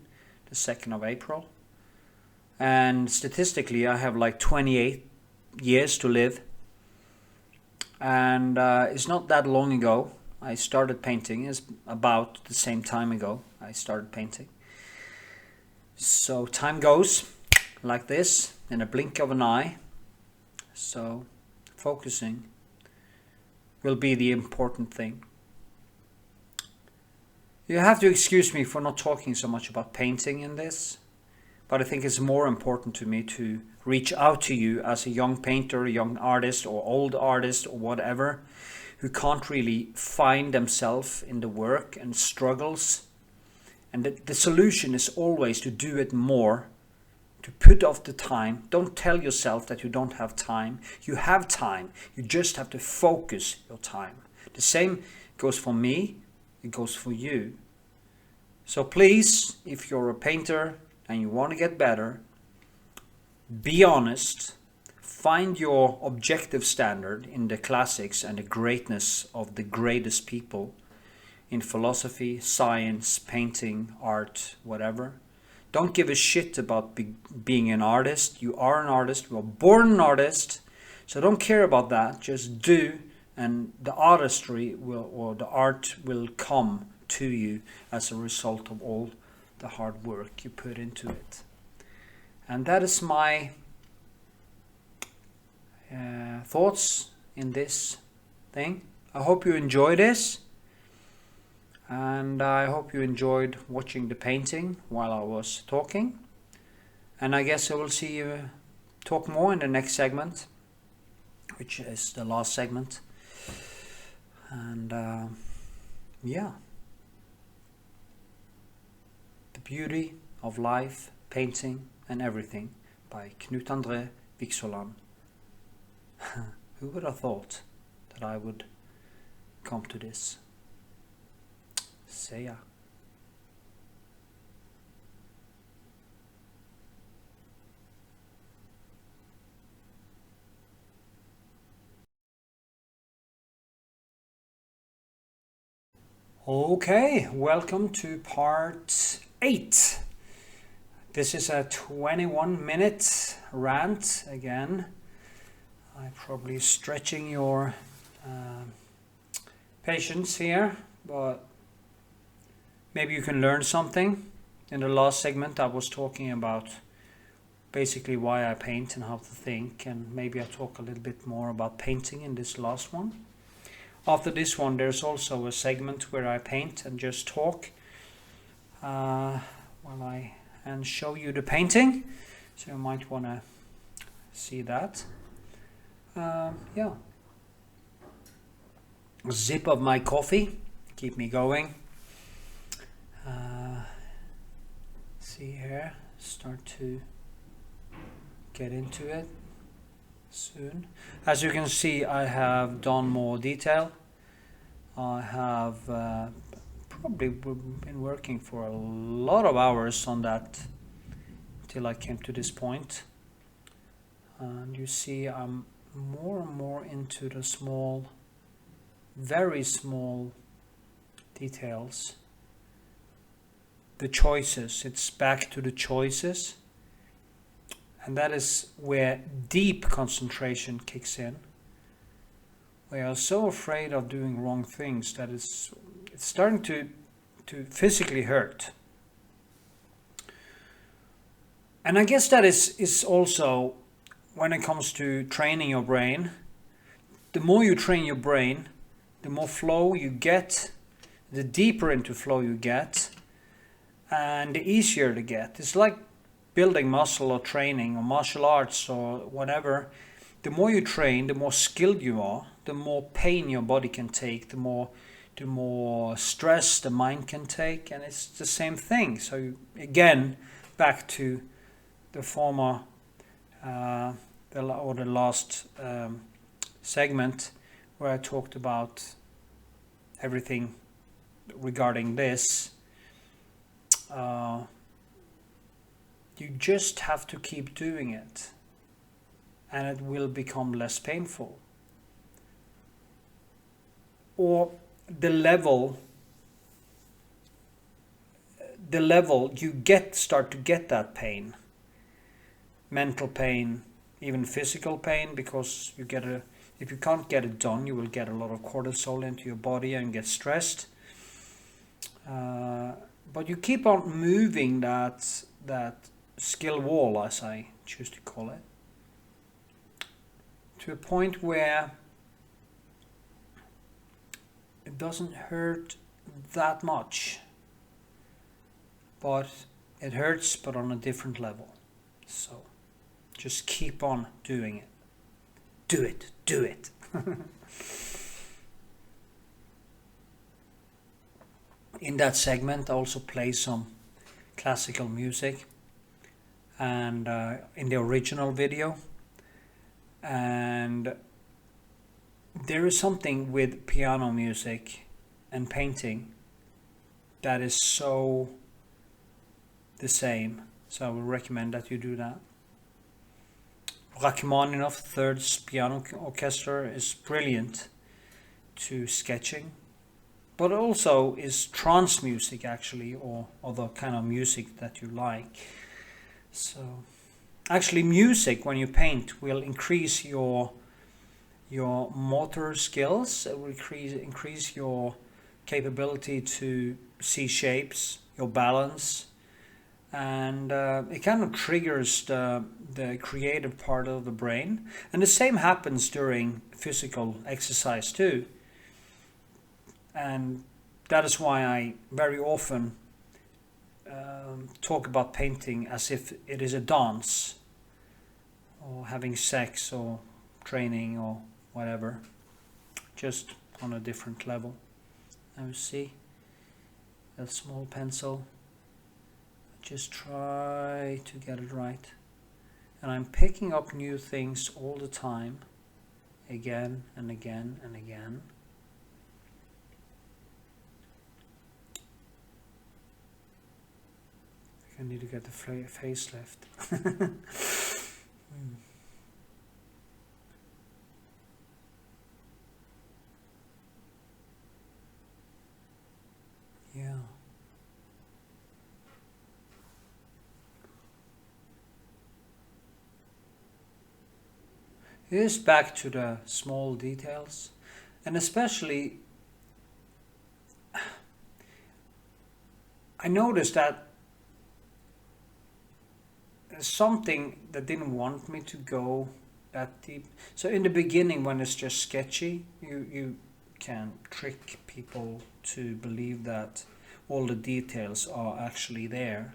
the 2nd of April. And statistically I have like 28 years to live. And it's not that long ago I started painting. It's about the same time ago I started painting. So time goes like this in a blink of an eye. So focusing will be the important thing. You have to excuse me for not talking so much about painting in this, but I think it's more important to me to reach out to you as a young painter, a young artist or old artist or whatever, who can't really find themselves in the work and struggles. And the solution is always to do it more, to put off the time. Don't tell yourself that you don't have time. You have time. You just have to focus your time. The same goes for me. It goes for you. So please, if you're a painter and you want to get better, be honest. Find your objective standard in the classics and the greatness of the greatest people in philosophy, science, painting, art, whatever. Don't give a shit about being an artist. You are an artist. You are born an artist. So don't care about that. Just do, and the artistry will, or the art will come to you as a result of all the hard work you put into it. And that is my thoughts in this thing. I hope you enjoy this. And I hope you enjoyed watching the painting while I was talking. And I guess I will see you talk more in the next segment, which is the last segment. And yeah. The Beauty of Life, Painting and Everything by Knut Andre Vikshåland. Who would have thought that I would come to this? See ya. Okay, welcome to part 8. This is a 21-minute rant again. I'm probably stretching your patience here, but maybe you can learn something. In the last segment I was talking about basically why I paint and how to think, and maybe I talk a little bit more about painting in this last one. After this one there's also a segment where I paint and just talk and show you the painting, so you might want to see that. Yeah. A sip of my coffee, keep me going. See here, start to get into it soon. As you can see, I have done more detail. I have probably been working for a lot of hours on that till I came to this point. And you see I'm more and more into the small, very small details. The choices, it's back to the choices. And that is where deep concentration kicks in. We are so afraid of doing wrong things that it's starting to physically hurt. And I guess that is also when it comes to training your brain. The more you train your brain, the more flow you get, the deeper into flow you get, and the easier to get. It's like building muscle or training or martial arts or whatever. The more you train, the more skilled you are, the more pain your body can take, the more stress the mind can take, and it's the same thing. So again, back to the former the last segment, where I talked about everything regarding this. You just have to keep doing it, and it will become less painful. Or the level you start to get that pain, mental pain, even physical pain, because if you can't get it done, you will get a lot of cortisol into your body and get stressed. But you keep on moving that skill wall, as I choose to call it, to a point where it doesn't hurt that much, but it hurts, but on a different level. So just keep on doing it. Do it. In that segment, I also play some classical music, and in the original video. And there is something with piano music and painting that is so the same. So I would recommend that you do that. Rachmaninoff Third Piano Orchestra is brilliant to sketching, but also is trance music actually, or other kind of music that you like. So actually music, when you paint, will increase your motor skills. It will increase your capability to see shapes, your balance, and it kind of triggers the creative part of the brain. And the same happens during physical exercise too. And that is why I very often talk about painting as if it is a dance, or having sex, or training, or whatever, just on a different level. Now you see that small pencil, just try to get it right, and I'm picking up new things all the time, again and again and again. I need to get the facelift. Yeah. It is back to the small details, and especially I noticed that something that didn't want me to go that deep. So in the beginning, when it's just sketchy, you can trick people to believe that all the details are actually there.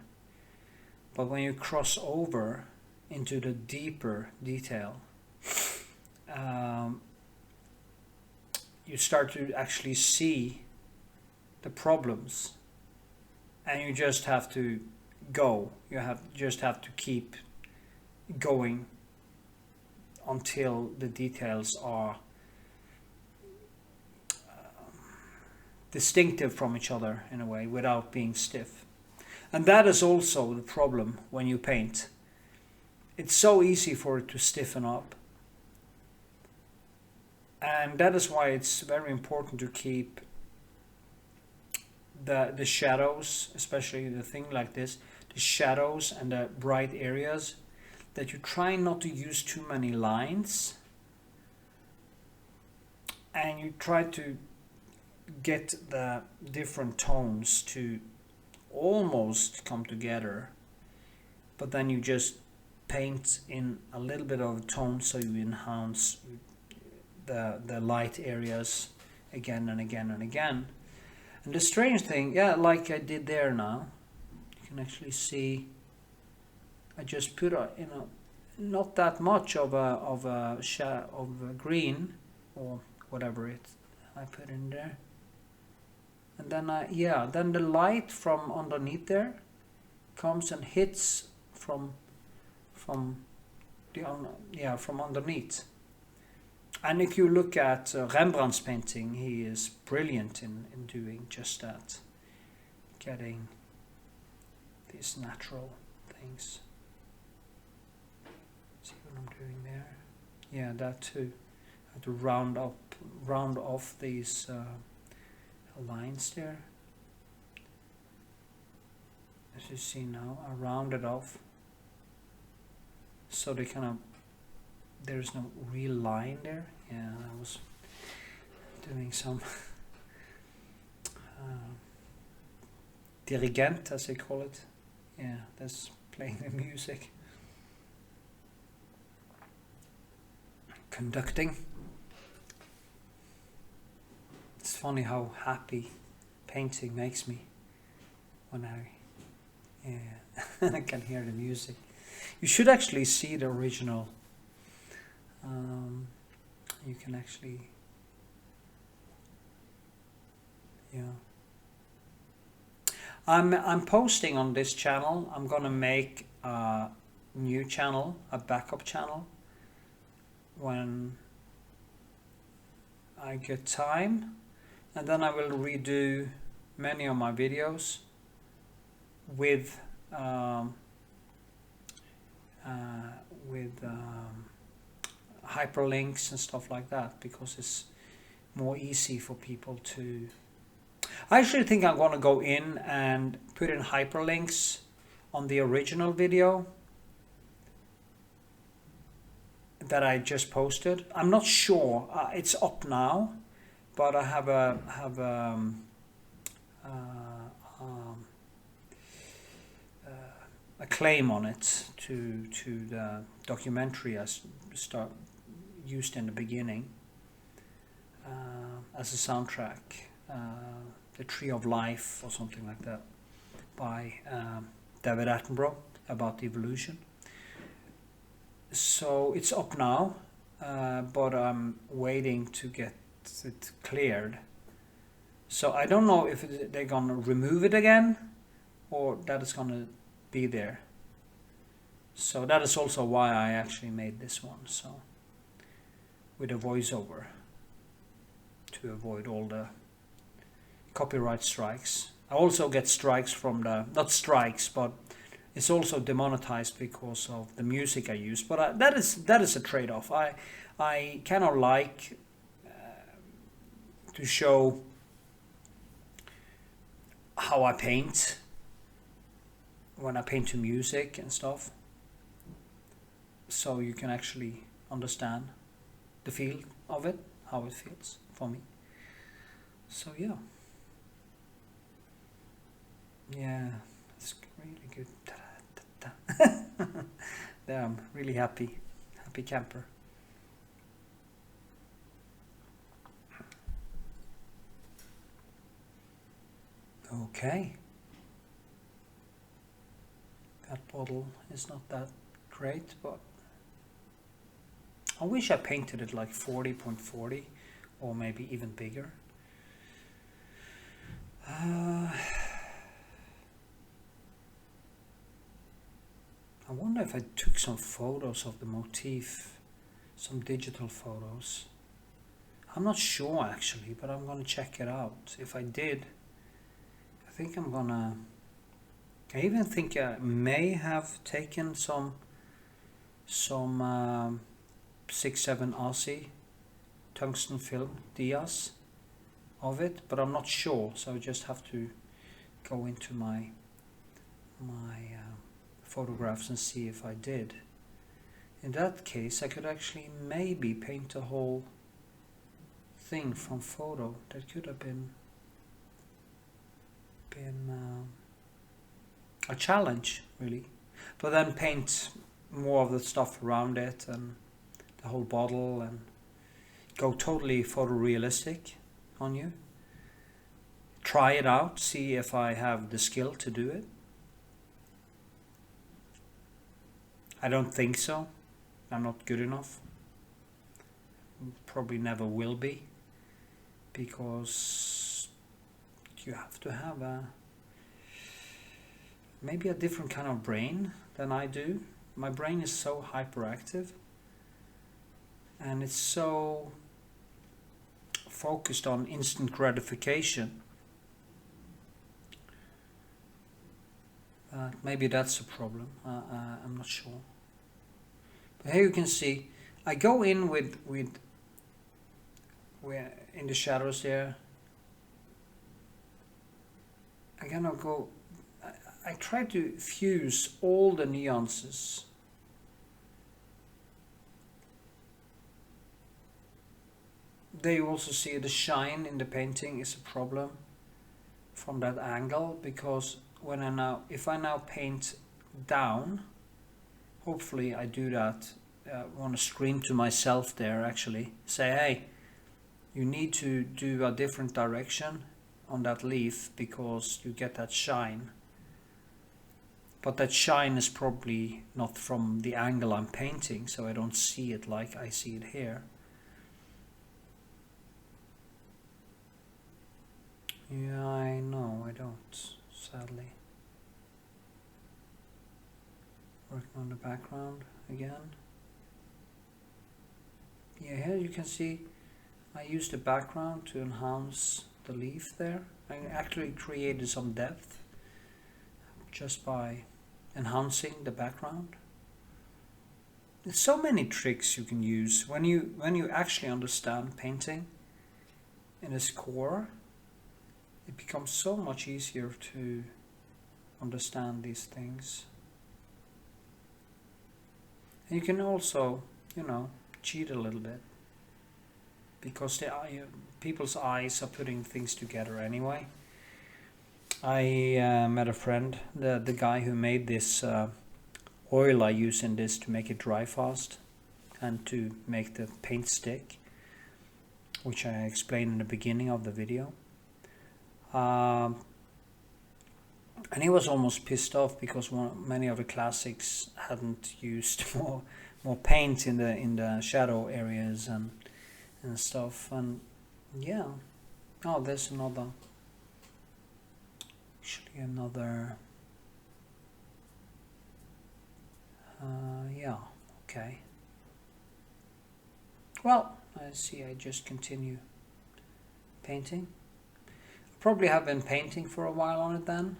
But when you cross over into the deeper detail, you start to actually see the problems, and you just have to go. Just have to keep going until the details are distinctive from each other in a way, without being stiff. And that is also the problem when you paint. It's so easy for it to stiffen up, and that is why it's very important to keep the shadows, especially the thing like this, the shadows and the bright areas, that you try not to use too many lines, and you try to get the different tones to almost come together, but then you just paint in a little bit of tone, so you enhance the light areas again and again and again. And the strange thing, yeah, like I did there now, you can actually see I just put not that much of a green or whatever I put in there, and then then the light from underneath there comes and hits from from underneath. And if you look at Rembrandt's painting, he is brilliant in doing just that, getting these natural things. See what I'm doing there? Yeah, that too. I have to round off these lines there. As you see now, I round it off so they kind of, there's no real line there. Yeah, I was doing some dirigent, as they call it. Yeah, that's playing the music. Conducting. It's funny how happy painting makes me when I can hear the music. You should actually see the original. You can actually, I'm posting on this channel. I'm gonna make a new channel, a backup channel, when I get time, and then I will redo many of my videos with hyperlinks and stuff like that, because it's more easy for people to. I actually think I'm going to go in and put in hyperlinks on the original video that I just posted. I'm not sure. It's up now, but I have a claim on it to the documentary I used in the beginning as a soundtrack, The Tree of Life or something like that, by David Attenbrogth, about evolution. So it's up now, but I'm waiting to get it cleared. So I don't know if they're gonna remove it again or that it's gonna be there. So that is also why I actually made this one, so with a voiceover, to avoid all the copyright strikes. I also get strikes from the, not strikes, but it's also demonetized because of the music I use. But that is a trade-off. I kind of like to show how I paint when I paint to music and stuff, so you can actually understand the feel of it, how it feels for me. So yeah, it's really good. There, I'm really happy camper. Okay, that bottle is not that great, but I wish I painted it like 40.40 or maybe even bigger. I wonder if I took some photos of the motif, some digital photos. I'm not sure actually, but I'm gonna check it out. If I did, I think I'm gonna, I even think I may have taken some 6-7 Aussie tungsten film dias of it, but I'm not sure, so I just have to go into my photographs and see if I did. In that case, I could actually maybe paint the whole thing from photo. That could have been a challenge, really. But then paint more of the stuff around it and the whole bottle and go totally photorealistic on you. Try it out, see if I have the skill to do it. I don't think so. I'm not good enough. Probably never will be, because you have to have maybe a different kind of brain than I do. my brain is so hyperactive, and it's so focused on instant gratification. Maybe that's a problem. I'm not sure. But here you can see, I go in with in the shadows there. I'm gonna go. I try to fuse all the nuances. There you also see the shine in the painting is a problem from that angle, because when if I now paint down, hopefully I do that. I want to scream to myself there, actually say, hey, you need to do a different direction on that leaf because you get that shine. But that shine is probably not from the angle I'm painting, so I don't see it like I see it here. Yeah, I know, I don't, sadly. Working on the background again. Yeah, here you can see I used the background to enhance the leaf there. I actually created some depth just by enhancing the background. There's so many tricks you can use when you actually understand painting in its core. It becomes so much easier to understand these things. And you can also, cheat a little bit, because people's eyes are putting things together anyway. I met a friend, the guy who made this oil I use in this to make it dry fast and to make the paint stick, which I explained in the beginning of the video. And he was almost pissed off because many of the classics hadn't used more paint in the shadow areas and stuff. And yeah, oh, there's another. Actually, another. Yeah, okay. Well, I see. I just continue painting. Probably have been painting for a while on it then.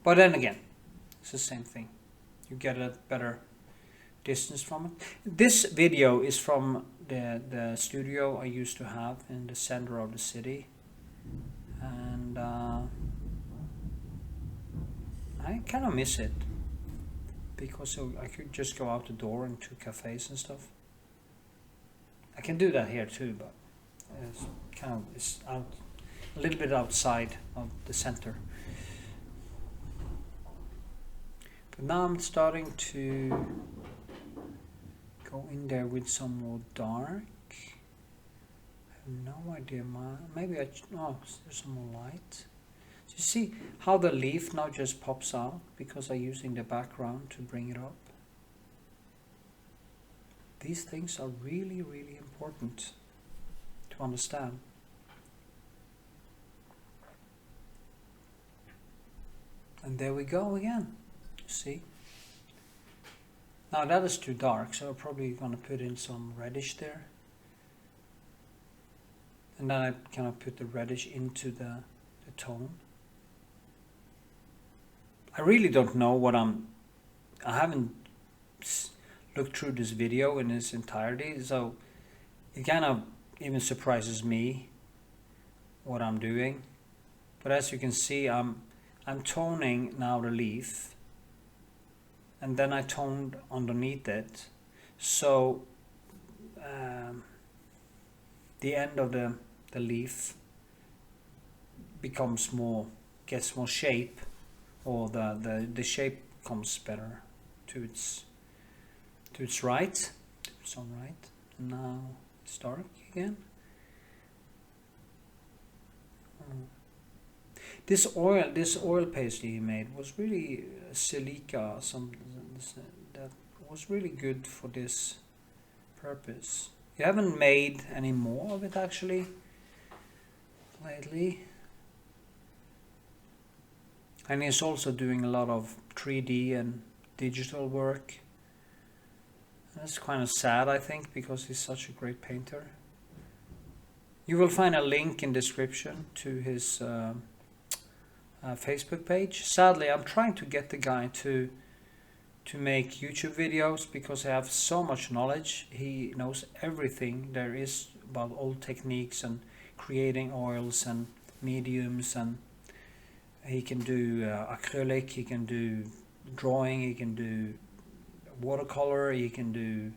But then again, it's the same thing. You get a better distance from it. This video is from the studio I used to have in the center of the city. And I kind of miss it, because I could just go out the door into cafes and stuff. I can do that here too, but it's out a little bit outside of the center. But now I'm starting to go in there with some more dark. I have no idea. Maybe there's some more light. So you see how the leaf now just pops out because I'm using the background to bring it up. These things are really, really important to understand. And there we go again. See? Now that is too dark, so I'm probably going to put in some reddish there. And then I kind of put the reddish into the tone. I really don't know what I haven't looked through this video in its entirety, so it kind of even surprises me what I'm doing. But as you can see, I'm toning now the leaf, and then I toned underneath it, so the end of the leaf gets more shape, or the shape comes better to its right, to its own right. And now it's dark again. This oil paste he made was really silica, that was really good for this purpose. You haven't made any more of it actually lately. And he's also doing a lot of 3D and digital work. That's kind of sad, I think, because he's such a great painter. You will find a link in description to his Facebook page. Sadly, I'm trying to get the guy to make YouTube videos because I have so much knowledge. He knows everything there is about old techniques and creating oils and mediums, and he can do acrylic, he can do drawing, he can do watercolor, he can do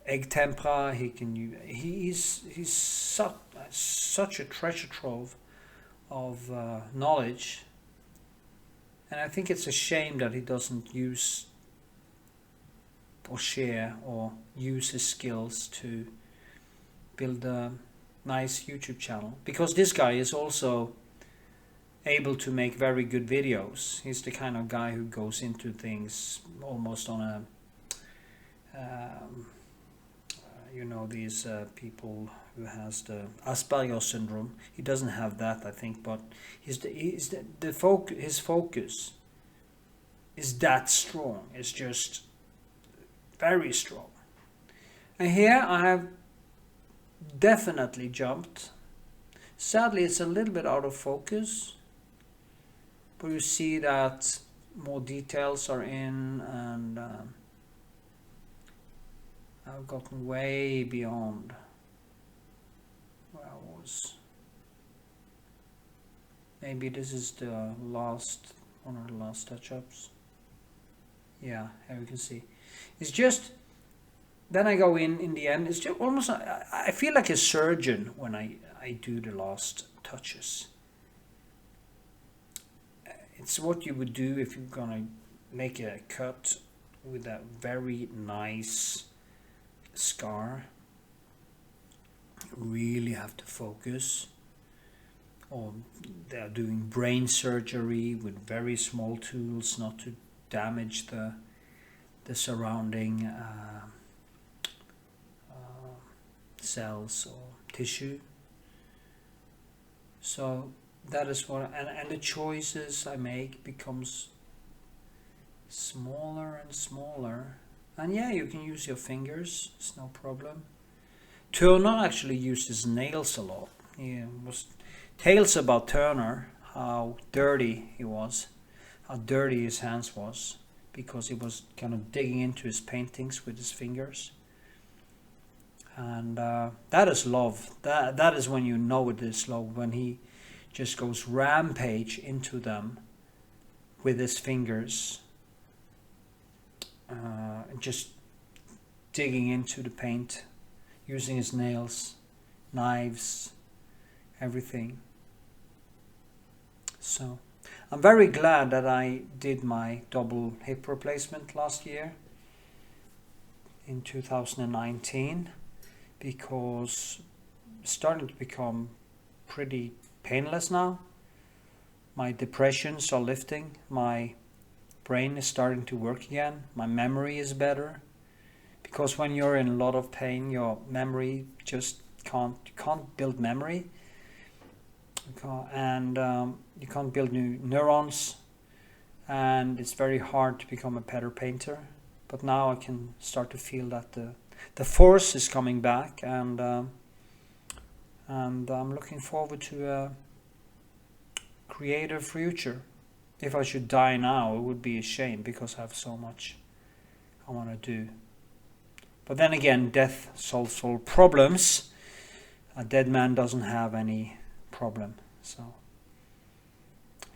egg tempera, he's such a treasure trove of knowledge, and I think it's a shame that he doesn't use or share or use his skills to build a nice YouTube channel, because this guy is also able to make very good videos. He's the kind of guy who goes into things almost on a you know, these people who has the Asperger syndrome. He doesn't have that, I think, but his focus is that strong. It's just very strong. And here I have definitely jumped. Sadly, it's a little bit out of focus, but you see that more details are in, and I've gotten way beyond where I was. Maybe this is the last one of the last touch-ups. Yeah, here we can see. It's just, then I go in the end, it's just almost, I feel like a surgeon when I do the last touches. It's what you would do if you're gonna make a cut with a very nice scar. You really have to focus. Or they're doing brain surgery with very small tools not to damage the surrounding cells or tissue. So that is what, and the choices I make becomes smaller and smaller. And yeah, you can use your fingers, it's no problem. Turner actually uses nails a lot. He was tales about Turner, how dirty he was, how dirty his hands was, because he was kind of digging into his paintings with his fingers. And that is love. That is when you know it is love, when he just goes rampage into them with his fingers, just digging into the paint, using his nails, knives, everything. So I'm very glad that I did my double hip replacement last year in 2019, because it's starting to become pretty painless now. My depressions are lifting, my brain is starting to work again, my memory is better, because when you're in a lot of pain, your memory just can't build memory, and you can't build new neurons, and it's very hard to become a better painter. But now I can start to feel that the force is coming back, and I'm looking forward to a creative future. If I should die now, it would be a shame, because I have so much I want to do. But then again, death solves all problems. A dead man doesn't have any problem. So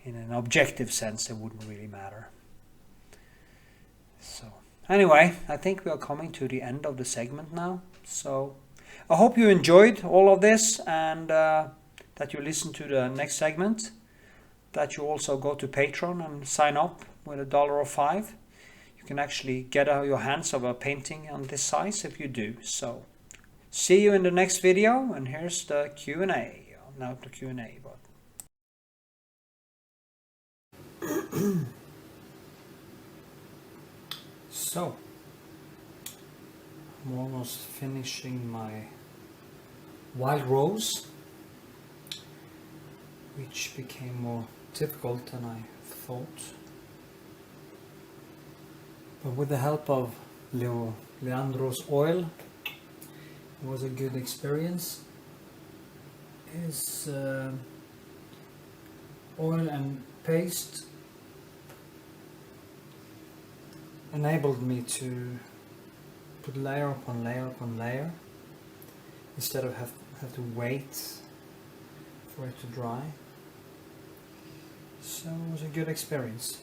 in an objective sense, it wouldn't really matter. So anyway, I think we are coming to the end of the segment now. So I hope you enjoyed all of this, and that you listen to the next segment, that you also go to Patreon and sign up with $1 or $5. You can actually get your hands of a painting on this size if you do. So see you in the next video, and here's the Q&A. Not the Q&A, but so I'm almost finishing my wild rose, which became more difficult than I thought. But with the help of Leandro's oil, it was a good experience. His oil and paste enabled me to put layer upon layer upon layer instead of have to wait for it to dry. So it was a good experience.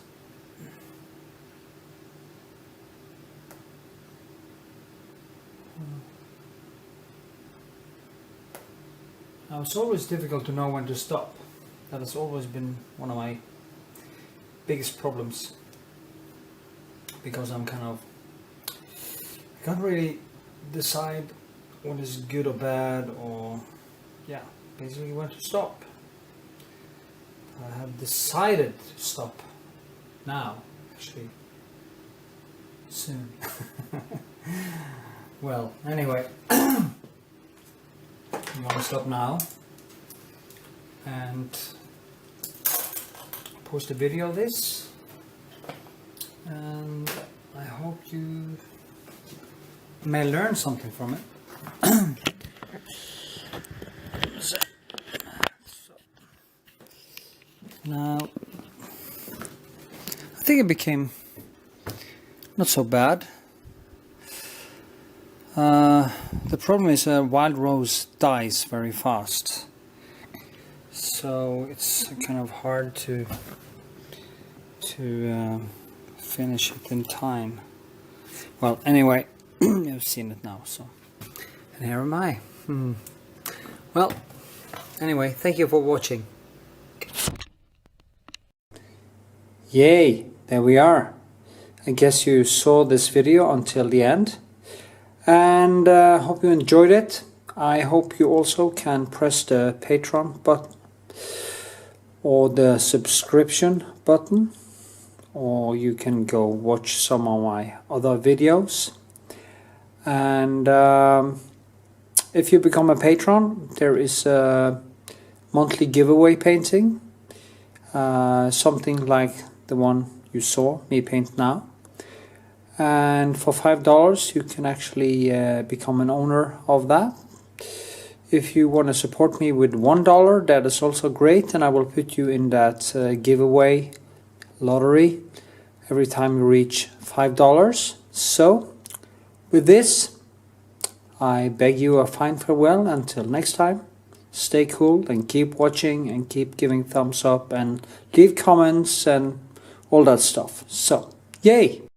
Now it's always difficult to know when to stop. That has always been one of my biggest problems, because I can't really decide what is good or bad, or yeah, basically when to stop. I have decided to stop now, actually, soon. Well, anyway, I'm gonna stop now and post a video of this, and I hope you may learn something from it. Now, I think it became not so bad. The problem is wild rose dies very fast, so it's kind of hard to finish it in time. Well, anyway, you've seen it now, so, and here am I. Well, anyway, thank you for watching. Yay, there we are. I guess you saw this video until the end, and hope you enjoyed it. I hope you also can press the Patreon button or the subscription button, or you can go watch some of my other videos. And if you become a patron, there is a monthly giveaway painting, something like the one you saw me paint now. And for $5 you can actually become an owner of that. If you want to support me with $1, that is also great, and I will put you in that giveaway lottery every time you reach $5. So with this, I beg you a fine farewell until next time. Stay cool and keep watching and keep giving thumbs up and leave comments and all that stuff. So, yay!